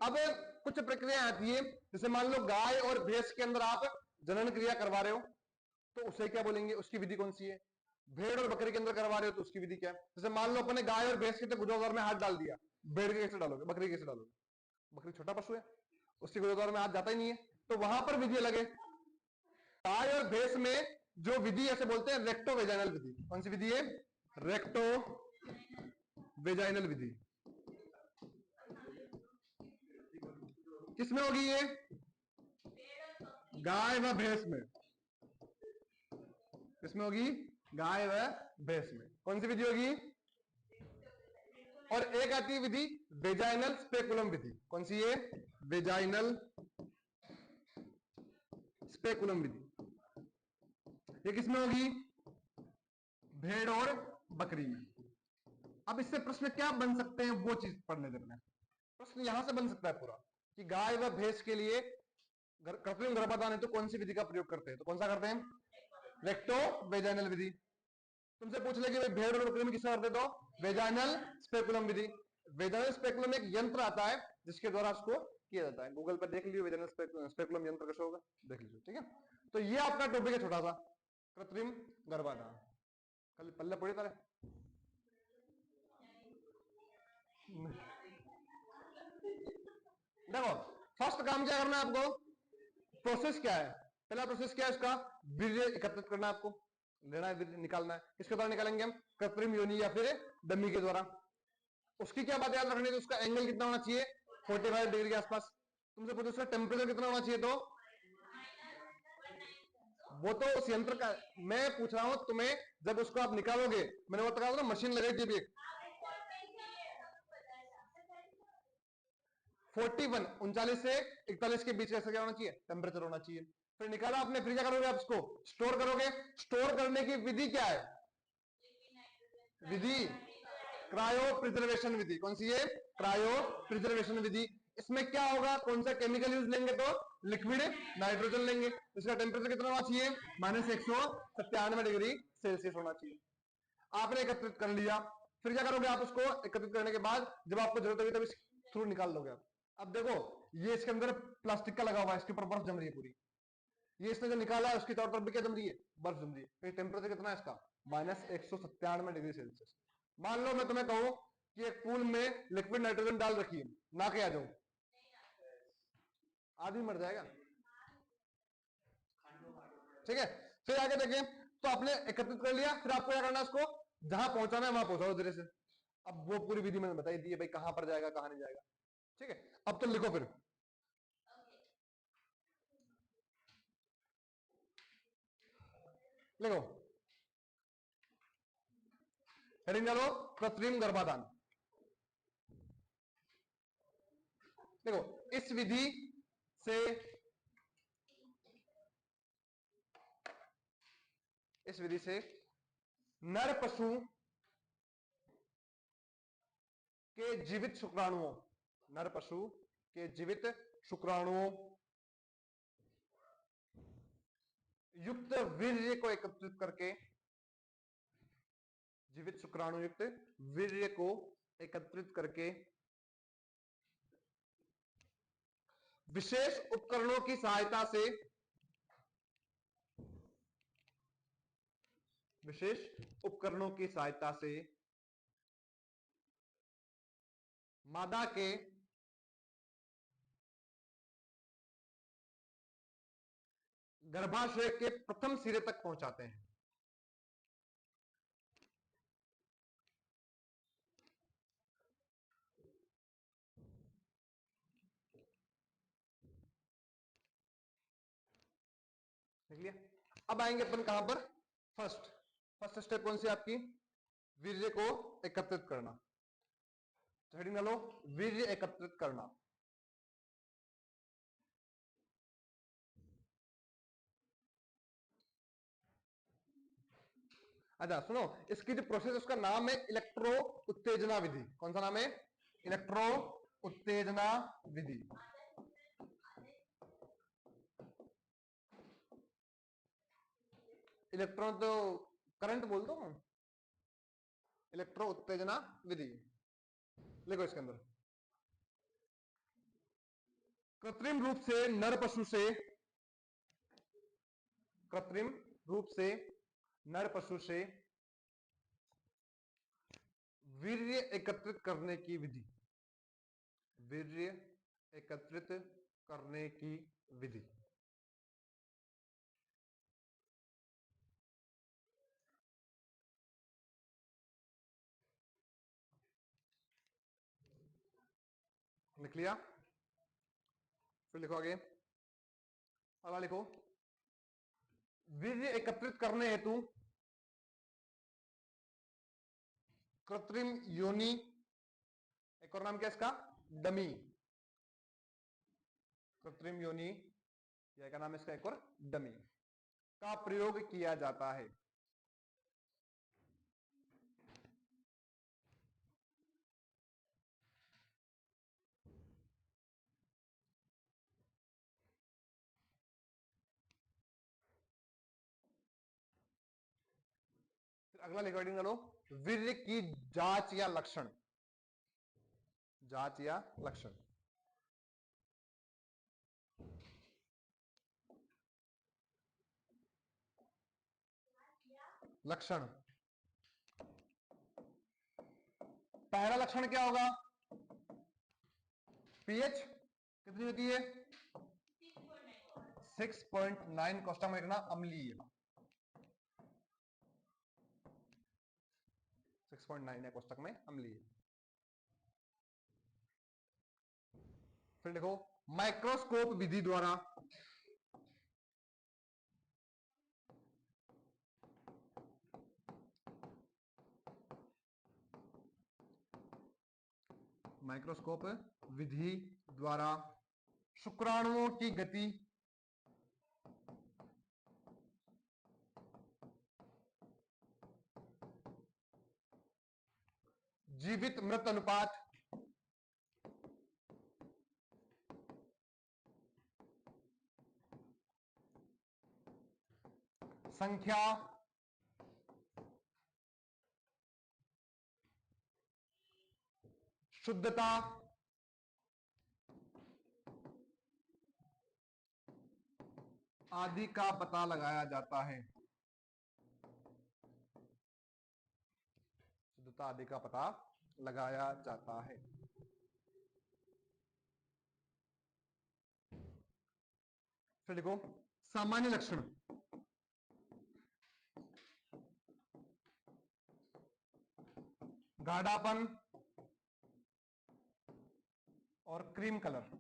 अब कुछ प्रक्रिया आती है, जैसे मान लो गाय और भैंस के अंदर आप जनन क्रिया करवा रहे हो तो उसे क्या बोलेंगे? उसकी विधि कौन सी है? भेड़ और बकरी के अंदर करवा रहे हो तो उसकी विधि क्या है? जैसे मान लो अपने गाय और भैंस के गुदोदर में हाथ डाल दिया, भेड़ के कैसे डालोगे? बकरी कैसे डालोगे? बकरी छोटा पशु है, उसके गुदोदर में हाथ जाता ही नहीं है, तो वहां पर विधि अलग है। गाय और भैंस में जो विधि ऐसे बोलते हैं रेक्टो वेजाइनल विधि। कौन सी विधि है? रेक्टो वेजाइनल विधि। किसमें होगी ये? गाय व भैंस में। किसमें होगी? गाय व भैंस में। कौन सी विधि होगी? और एक आती है विधि वेजाइनल स्पेकुलम विधि। कौन सी है? वेजाइनल स्पेकुलम विधि। ये किसमें होगी? भेड़ और बकरी में। अब इससे प्रश्न क्या बन सकते हैं वो चीज पढ़ने देना। प्रश्न यहां से बन सकता है पूरा कि गाय व भैंस के लिए कृत्रिम गर्भाधान है तो कौन सी विधि का प्रयोग करते हैं? तो कौन सा करते हैं? रेक्टो वेजाइनल विधि। तुमसे पूछ ले कि भाई भेड़ और बकरी में किसका करते? तो वेजाइनल स्पेकुलम विधि। वेजाइनल स्पेकुलम एक यंत्र आता है जिसके द्वारा उसको किया जाता है। गूगल पर देख लियो वेजाइनल स्पेकुलम यंत्र कैसे होगा, देख लीजिए। ठीक है, तो ये आपका टॉपिक है छोटा सा, कृत्रिम गर्भाधान। कल पल्ले पड़े तारे देखो, फर्स्ट काम क्या करना है आपको? प्रोसेस क्या है? पहला प्रोसेस क्या है इसका? वीर्य एकत्रित करना है आपको, लेना है वीर्य, निकालना है। किसके द्वारा निकालेंगे हम? कृत्रिम योनि या फिर डमी के द्वारा। उसकी क्या बात याद रखनी है? उसका एंगल कितना होना चाहिए? 45 डिग्री के आसपास। तुमसे पूछो उसका टेम्परेचर कितना होना चाहिए? तो वो तो उस यंत्र का मैं पूछ रहा हूं तुम्हें, जब उसको आप निकालोगे, मैंने वो कहा था ना मशीन लगाई थी एक 41 39 से 41 के बीच ऐसा क्या होना चाहिए? टेम्परेचर होना चाहिए। फिर निकाला आपने, फिर क्या करोगे? आप इसको स्टोर करोगे। स्टोर करने की विधि क्या है? विधि क्रायो प्रिजर्वेशन विधि। कौन सी है? क्रायो प्रिजर्वेशन विधि। इसमें क्या होगा? कौन सा केमिकल यूज लेंगे? तो लिक्विड नाइट्रोजन लेंगे। इसका टेम्परेचर कितना होना चाहिए? -197 डिग्री सेल्सियस होना चाहिए। आपने एकत्रित कर लिया, फिर क्या करोगे? आप उसको एकत्रित करने के बाद जब आपको जरूरत होगी तब थ्रू निकाल लोगे आप। अब देखो, ये इसके अंदर प्लास्टिक का लगा हुआ है, इसके ऊपर बर्फ जम रही है पूरी। ये इसने जो निकाला है उसकी तौर पर भी क्या जम रही है? बर्फ जम रही है। फिर टेम्परेचर कितना है इसका? -197 डिग्री सेल्सियस। मान लो मैं तुम्हें कहूं कि एक पूल में लिक्विड नाइट्रोजन डाल रखी है, ना के आ जाओ, आदमी मर जाएगा। ठीक है, फिर आगे देखें, तो आपने एकत्रित कर लिया, फिर आपको क्या करना है? उसको जहां पहुंचाना है वहां पहुंचाओ धीरे से। अब वो पूरी विधि मैंने बताई दी है भाई, कहां पर जाएगा कहां नहीं जाएगा। ठीक है, अब तो लिखो फिर। लिखो, हेडिंग डालो कृत्रिम गर्भाधान। देखो, इस विधि से नर पशु के जीवित शुक्राणुओं, नर पशु के जीवित शुक्राणुओं युक्त वीर्य को एकत्रित करके, जीवित शुक्राणु युक्त वीर्य को एकत्रित करके विशेष उपकरणों की सहायता से, विशेष उपकरणों की सहायता से मादा के गर्भाशय के प्रथम सिरे तक पहुंचाते हैं। देख लिया। अब आएंगे अपन कहां पर, फर्स्ट स्टेप कौन सी आपकी, वीर्य को एकत्रित करना। तो हेडिंग डालो, वीर्य एकत्रित करना। अच्छा सुनो, इसकी जो प्रोसेस उसका नाम है इलेक्ट्रो उत्तेजना विधि। कौन सा नाम है, इलेक्ट्रो उत्तेजना विधि। इलेक्ट्रॉन तो करंट बोल दो, इलेक्ट्रो उत्तेजना विधि लिखो इसके अंदर। कृत्रिम रूप से नर पशु से, कृत्रिम रूप से नर पशु से वीर्य एकत्रित करने की विधि, वीर्य एकत्रित करने की विधि। लिख लिया, फिर लिखो आगे, अगला लिखो, वीर्य एकत्रित करने हेतु कृत्रिम योनि, एक और नाम क्या इसका, डमी, कृत्रिम योनि या क्या नाम है इसका एक और, डमी का प्रयोग किया जाता है। फिर अगला रिकॉर्डिंग करो, वीर्य की जांच या लक्षण, जांच या लक्षण। लक्षण, पहला लक्षण क्या होगा, पीएच कितनी होती है, 6.9, कोष्टक में लिखना अम्लीय, 6.9 है कोष्टक में अम्लीय। फिर देखो, माइक्रोस्कोप विधि द्वारा, माइक्रोस्कोप विधि द्वारा शुक्राणुओं की गति, जीवित मृत अनुपात, संख्या, शुद्धता, आदि का पता लगाया जाता है, शुद्धता आदि का पता लगाया जाता है। फिर देखो, सामान्य लक्षण, गाढ़ापन और क्रीम कलर,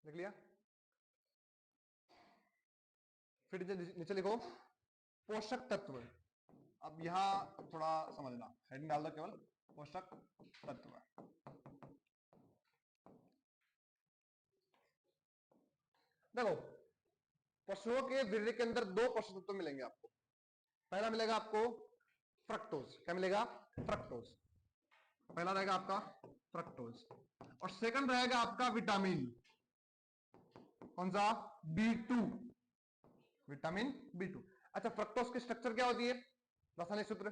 देख लिया। फिर नीचे लिखो, पोषक तत्व। अब यहां थोड़ा समझना, हेडिंग डाल दो केवल, पोषक तत्व। देखो, पशुओं के वीर्य के अंदर दो पोषक तत्व मिलेंगे आपको। पहला मिलेगा आपको फ्रक्टोज। क्या मिलेगा? फ्रक्टोज। पहला रहेगा आपका फ्रक्टोज, और सेकंड रहेगा आपका विटामिन। कौन सा? B2, vitamin B2। अच्छा, फ्रक्टोज की स्ट्रक्चर क्या होती है? रासायनिक सूत्र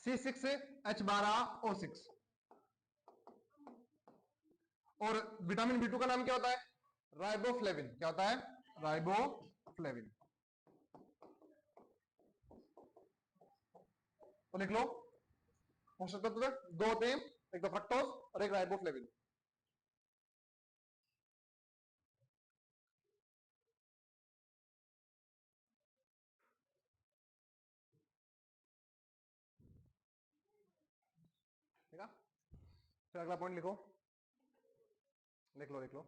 C6H12O6। और विटामिन B2 का नाम क्या होता है? राइबोफ्लेविन। क्या होता है? राइबोफ्लेविन। तो लिख लो, पोषक तत्व दो होते हैं, एक तो फ्रक्टोज और एक राइबोफ्लेविन। ठीक है, फिर अगला पॉइंट लिखो, लिख लो लिख लो।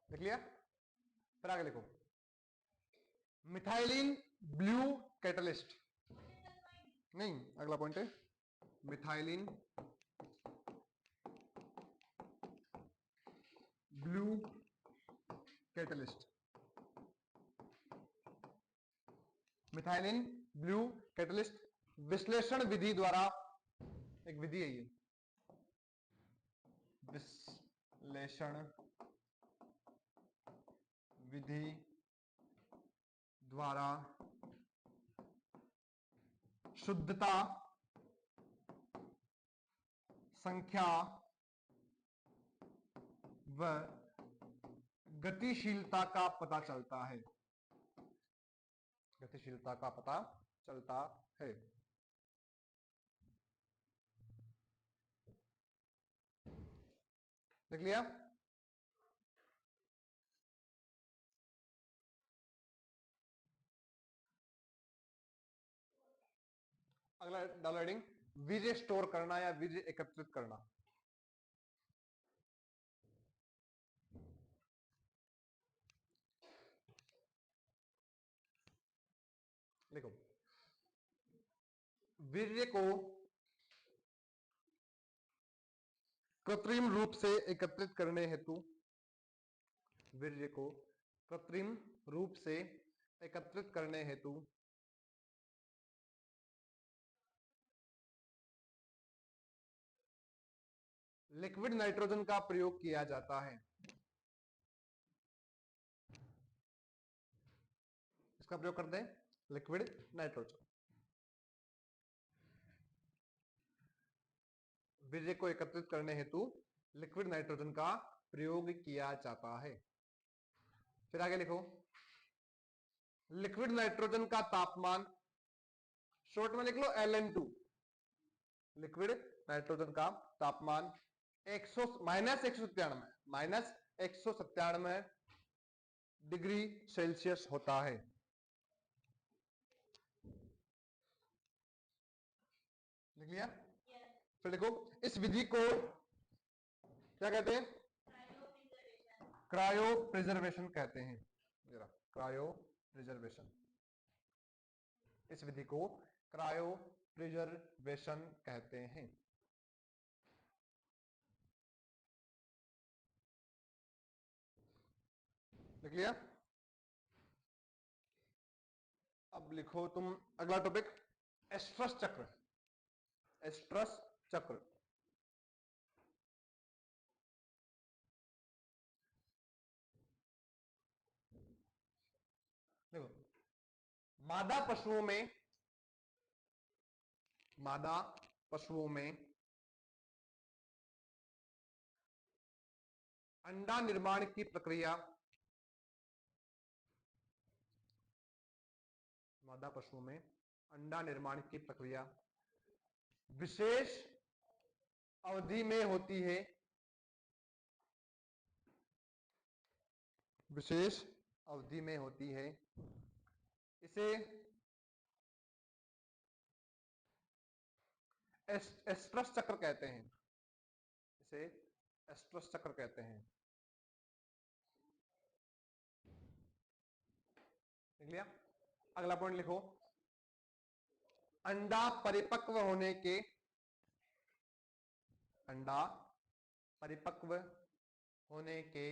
लिख लिया? फिर आगे लिखो, मिथाइलिन ब्लू कैटलिस्ट। नहीं, अगला पॉइंट है methylene blue catalyst. Methylene blue catalyst विश्लेषण विधि द्वारा, एक विधि है ये, विश्लेषण विधि द्वारा शुद्धता, संख्या व गतिशीलता का पता चलता है। गतिशीलता का पता चलता है। देख लिया? अगला डालो हेडिंग, वीर्य स्टोर करना या वीर्य एकत्रित करना। देखो, वीर्य को कृत्रिम रूप से एकत्रित करने हेतु, वीर्य को कृत्रिम रूप से एकत्रित करने हेतु लिक्विड नाइट्रोजन का प्रयोग किया जाता है। इसका प्रयोग करते हैं, लिक्विड नाइट्रोजन। वीर्य को एकत्रित करने हेतु लिक्विड नाइट्रोजन का प्रयोग किया जाता है। फिर आगे लिखो, लिक्विड नाइट्रोजन का तापमान, शॉर्ट में लिख लो LN2। लिक्विड नाइट्रोजन का तापमान माइनस 197 डिग्री सेल्सियस होता है। लिख लिया? फिर देखो, इस विधि को क्या कहते हैं? क्रायो प्रिजर्वेशन कहते हैं। जरा, क्रायो प्रिजर्वेशन, इस विधि को क्रायो प्रिजर्वेशन कहते हैं। लिख लिया? अब लिखो तुम अगला टॉपिक, एस्ट्रस चक्र। एस्ट्रस चक्र, देखो, मादा पशुओं में, मादा पशुओं में अंडा निर्माण की प्रक्रिया, मादा पशुओं में अंडा निर्माण की प्रक्रिया विशेष अवधि में होती है। विशेष अवधि में होती है। इसे एस्ट्रस चक्र कहते हैं। इसे एस्ट्रस चक्र कहते हैं। देख लिया? अगला पॉइंट लिखो, अंडा परिपक्व होने के, अंडा परिपक्व होने के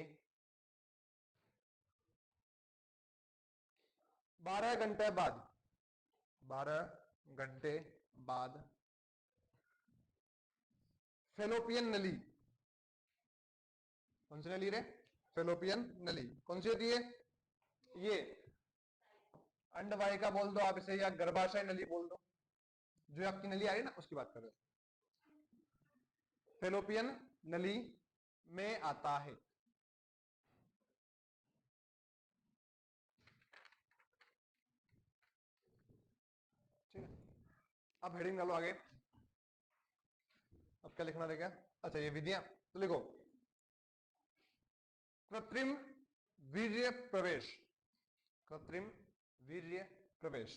12 घंटे बाद, 12 घंटे बाद फेलोपियन नली, कौन सी नली रे? फेलोपियन नली कौन सी होती है? ये अंडवाहिका बोल दो आप इसे, या गर्भाशय नली बोल दो, जो आपकी नली आ रही है ना उसकी बात कर रहे हो। फेलोपियन नली में आता है। ठीक है, अब हेडिंग डालो आगे। अब क्या लिखना रहेगा? अच्छा ये विधियां, तो लिखो कृत्रिम वीर्य प्रवेश, कृत्रिम वीर्य प्रवेश।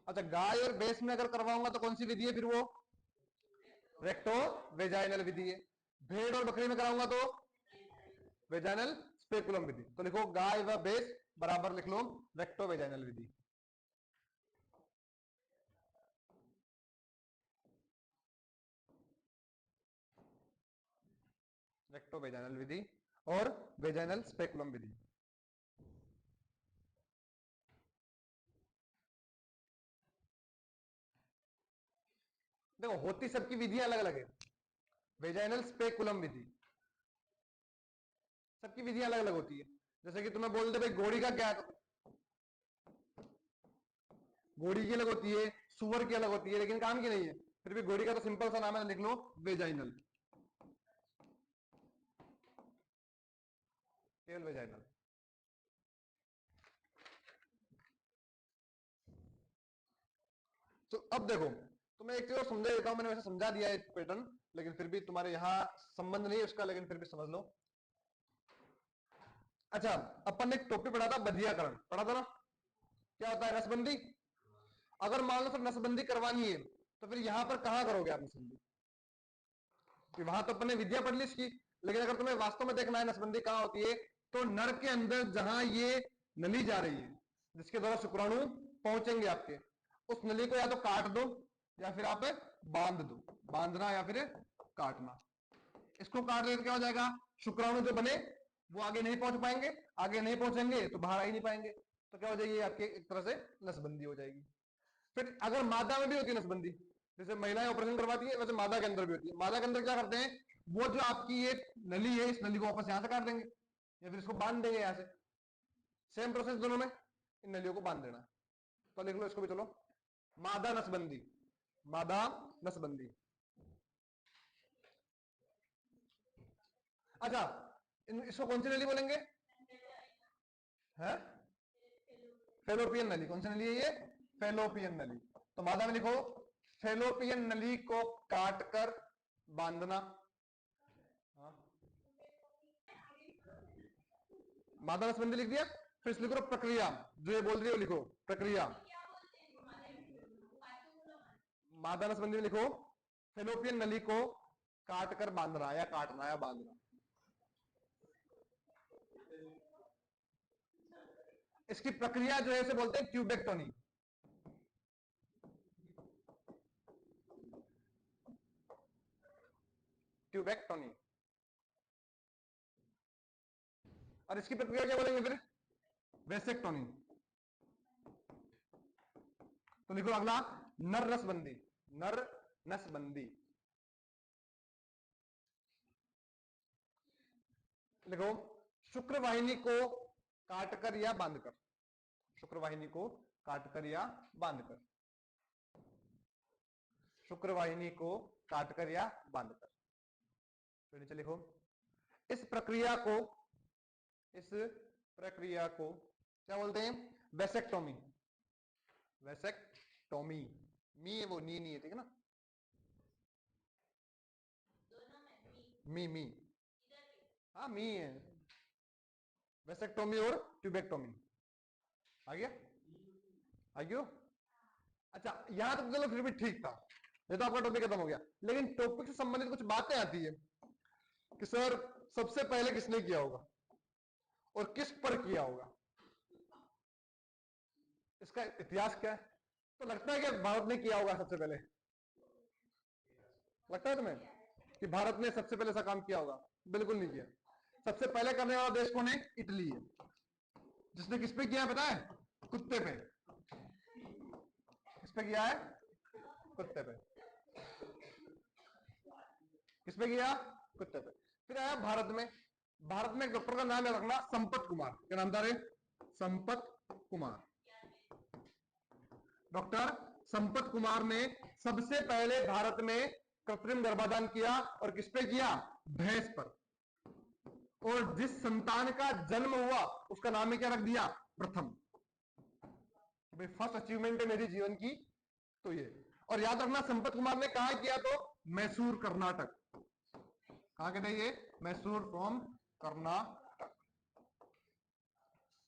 अच्छा गाय और भैंस में अगर करवाऊंगा तो कौन सी विधि है फिर? वो रेक्टो वेजाइनल विधि है। भेड़ और बकरी में कराऊंगा तो वेजाइनल स्पेकुलम विधि। तो लिखो गाय व भैंस बराबर लिख लो रेक्टो वेजाइनल विधि। रेक्टो वेजाइनल विधि और वेजाइनल स्पेकुलम विधि। देखो होती सबकी विधियां अलग अलग है। वेजाइनल स्पेकुलम विधि सबकी विधियां अलग अलग होती है। जैसे कि तुम्हें बोल दे भाई घोड़ी का क्या है, घोड़ी की अलग होती है, सुअर की अलग होती है, लेकिन काम की नहीं है। फिर भी घोड़ी का तो सिंपल सा नाम है, लिख लो वेजाइनल, केवल वेजाइनल। तो अब देखो तो मैं एक चीज और समझा देता हूं, मैंने वैसे समझा दिया है पैटर्न, लेकिन फिर भी तुम्हारे यहां संबंध नहीं है उसका, लेकिन फिर भी समझ लो। अच्छा अपन ने एक टॉपिक पढ़ा था बधियाकरण, पढ़ा था ना? क्या होता है? नसबंदी। अगर मान लो फिर नसबंदी करवानी है तो फिर यहां पर कहां करोगे आप नसबंदी? कि वहां तो अपन ने विद्या पढ़ ली इसकी, लेकिन अगर तुम्हें वास्तव में देखना है नसबंदी कहां होती है, तो नर के अंदर जहां ये नली जा रही है, जिसके द्वारा शुक्राणु पहुंचेंगे आपके, उस नली को या तो काट दो या फिर आप बांध दो। बांधना या फिर काटना। इसको काट देने क्या हो जाएगा? शुक्राणु जो बने वो आगे नहीं पहुंच पाएंगे, आगे नहीं पहुंचेंगे तो बाहर आ ही नहीं पाएंगे, तो क्या हो जाएगी आपके एक तरह से नसबंदी हो जाएगी। फिर अगर मादा में भी होती है नसबंदी, जैसे महिलाएं ऑपरेशन करवाती है, वैसे मादा के अंदर भी होती है। मादा के अंदर क्या करते हैं, वो जो आपकी ये नली है, इस नली को वापस यहां से काट देंगे या फिर इसको बांध देंगे यहां से। सेम प्रोसेस दोनों में, इन नलियों को बांध देना। तो लिख लो इसको भी, चलो मादा नसबंदी, मादा नसबंदी। अच्छा इसको कौन सी नली बोलेंगे? है फेलोपियन नली। कौन सी नली है ये? फेलोपियन नली। तो मादा में लिखो फेलोपियन नली को काटकर बांधना। हाँ। मादा नसबंदी लिख दिया। फिर इसलिए करो प्रक्रिया, जो ये बोल रही हो लिखो प्रक्रिया। मादा नसबंदी में लिखो फेलोपियन नली को काटकर बांधना या काटना या बांधना। इसकी प्रक्रिया जो है इसे बोलते हैं ट्यूबेक्टोनी। ट्यूबेक्टोनी। और इसकी प्रक्रिया क्या बोलेंगे फिर? वेसेक्टोनी। तो लिखो अगला नर नसबंदी, नर नसबंदी। लिखो शुक्रवाहिनी को काटकर या बांधकर, शुक्रवाहिनी को काटकर या बांधकर, शुक्रवाहिनी को काटकर या बांधकर। तो नीचे लिखो इस प्रक्रिया को, इस प्रक्रिया को क्या बोलते हैं? वेसेक्टोमी। वेसेक्टोमी। मी है वो, नी नहीं है, ठीक है ना? मी हाँ मी है। वेसेक्टोमी और ट्यूबेक्टोमी। आ गया? आ गया? अच्छा यहां तक चलो फिर भी ठीक था, ये तो आपका टॉपिक खत्म हो गया। लेकिन टॉपिक से संबंधित कुछ बातें आती है कि सर सबसे पहले किसने किया होगा और किस पर किया होगा, इसका इतिहास क्या है? तो लगता है कि भारत ने किया होगा सबसे पहले, लगता है तुम्हें कि भारत ने सबसे पहले ऐसा काम किया होगा? बिल्कुल नहीं किया। सबसे पहले करने वाला देश कौन है? इटली है। जिसने किस पे किया है पता है? कुत्ते पे। किस पे किया है? कुत्ते पे। किस पे किया? कुत्ते पे। फिर आया भारत में। भारत में एक डॉक्टर का नाम याद रखना, संपत कुमार। क्या नाम था रे? संपत कुमार। डॉक्टर संपत कुमार ने सबसे पहले भारत में कृत्रिम गर्भाधान किया। और किस पे किया? भैंस पर। और जिस संतान का जन्म हुआ उसका नाम ही क्या रख दिया? प्रथम। भाई फर्स्ट अचीवमेंट है मेरी जीवन की तो ये। और याद रखना संपत कुमार ने कहा किया? तो मैसूर कर्नाटक। कहां कहते हैं ये? मैसूर फ्रॉम कर्नाटक।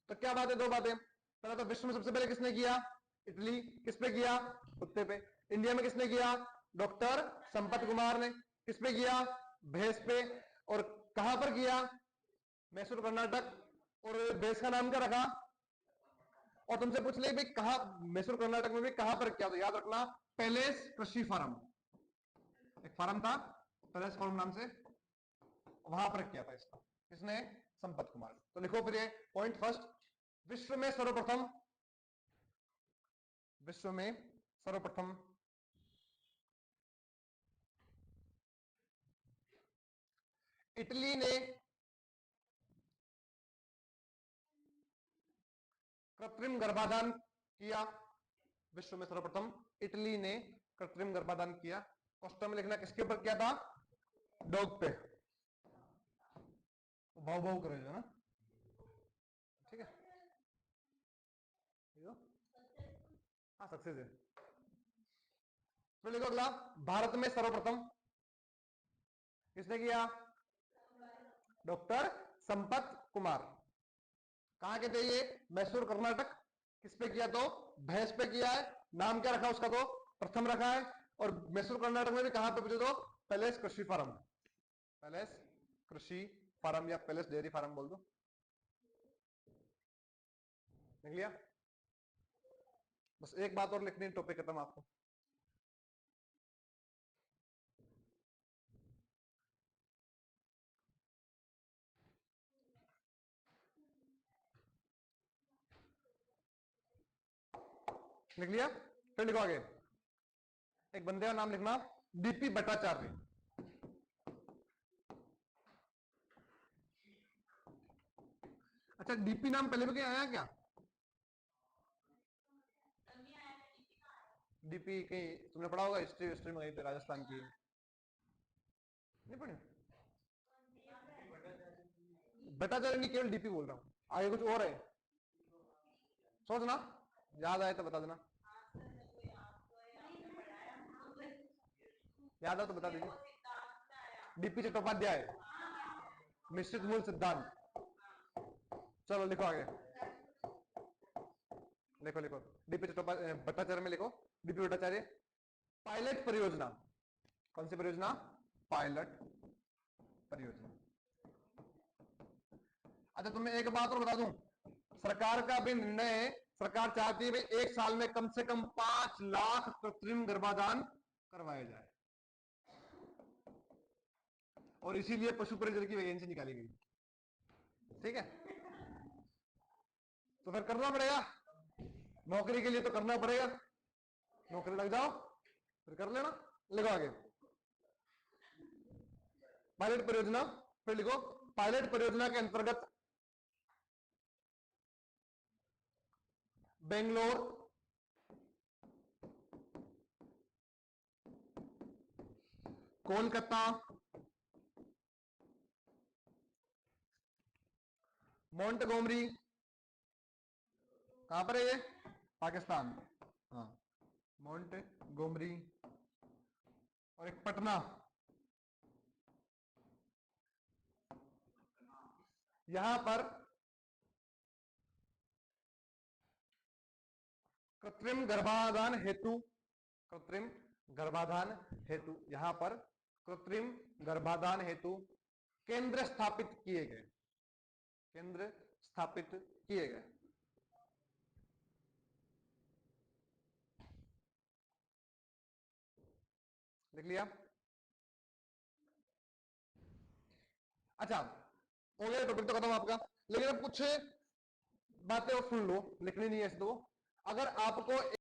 तो क्या बात है? दो बातें। पहला तो विश्व में सबसे पहले किसने किया? इटली। किस पे किया? कुत्ते पे। इंडिया में किसने किया? डॉक्टर संपत कुमार ने। किस पे किया? भैंस पे। और कहां पर किया? मैसूर कर्नाटक। और भैंस का नाम क्या रखा? और तुमसे पूछ ले भाई कहा मैसूर कर्नाटक में भी कहां पर किया? तो याद रखना पैलेस कृषि फार्म। एक फार्म था पैलेस फार्म नाम से, वहां पर किया था इसका। किसने? संपत कुमार। तो लिखो फिर ये पॉइंट फर्स्ट, विश्व में सर्वप्रथम, विश्व में सर्वप्रथम इटली ने कृत्रिम गर्भाधान किया। विश्व में सर्वप्रथम इटली ने कृत्रिम गर्भाधान किया। क्वेश्चन में लिखना किसके ऊपर किया था? डॉग पे। भाव भाव करेगा ना, ठीक है। हाँ सक्सेस है। तो लिखो अगला, भारत में सर्वप्रथम किसने किया? डॉक्टर संपत कुमार। कहां के थे ये? मैसूर कर्नाटक। किस पे किया? तो भैंस पे किया है। नाम क्या रखा उसका? तो प्रथम रखा है। और मैसूर कर्नाटक में भी कहां पे पूछे? तो पैलेस कृषि फार्म। पैलेस कृषि फार्म या पैलेस डेयरी फार्म बोल दो। लिख लिया? बस एक बात और लिखनी, टॉपिक खत्म आपको। लिख लिया? फिर लिखो आगे। एक बंदे का नाम लिखना, डीपी भट्टाचार्य। अच्छा डीपी नाम पहले भी क्या आया क्या? डीपी कहीं तुमने पढ़ा होगा हिस्ट्री, हिस्ट्री में कहीं पे राजस्थान की। नहीं पढ़ी? भट्टाचार्य नहीं, केवल डीपी बोल रहा हूं, आगे कुछ और है। सोचना, याद आए तो बता देना। याद है तो बता दीजिए। डीपी चट्टोपाध्याय, मिश्रित मूल सिद्धांत। चलो लिखो आगे। लिखो लिखो, डीपी चट्टोपाध्याय भट्टाचार्य में लिखो, डीपी भट्टाचार्य। पायलट परियोजना। कौन सी परियोजना? पायलट परियोजना। अच्छा तुम्हें एक बात और बता दूं, सरकार का भी निर्णय है, सरकार चाहती है भाई एक साल में कम से कम 5 लाख कृत्रिम गर्भाधान करवाया जाए। और इसीलिए पशु परिचर की वैकेंसी निकाली गई। ठीक है, तो फिर करना पड़ेगा, नौकरी के लिए तो करना पड़ेगा। नौकरी लग जाओ फिर कर लेना। लिखो आगे, पायलट परियोजना। फिर लिखो, पायलट परियोजना के अंतर्गत बेंगलोर, कोलकाता, मोंटगोमरी, कहां पर है ये? पाकिस्तान। हाँ, मोंटगोमरी। और एक पटना, यहां पर कृत्रिम गर्भाधान हेतु, कृत्रिम गर्भाधान हेतु, यहां पर कृत्रिम गर्भाधान हेतु केंद्र स्थापित किए गए, केंद्र स्थापित किए गए। लिख लिया? अच्छा, हो गया टॉपिक तो खत्म आपका, लेकिन अब कुछ बातें और सुन लो, लिखनी नहीं है ऐसे तो। अगर आपको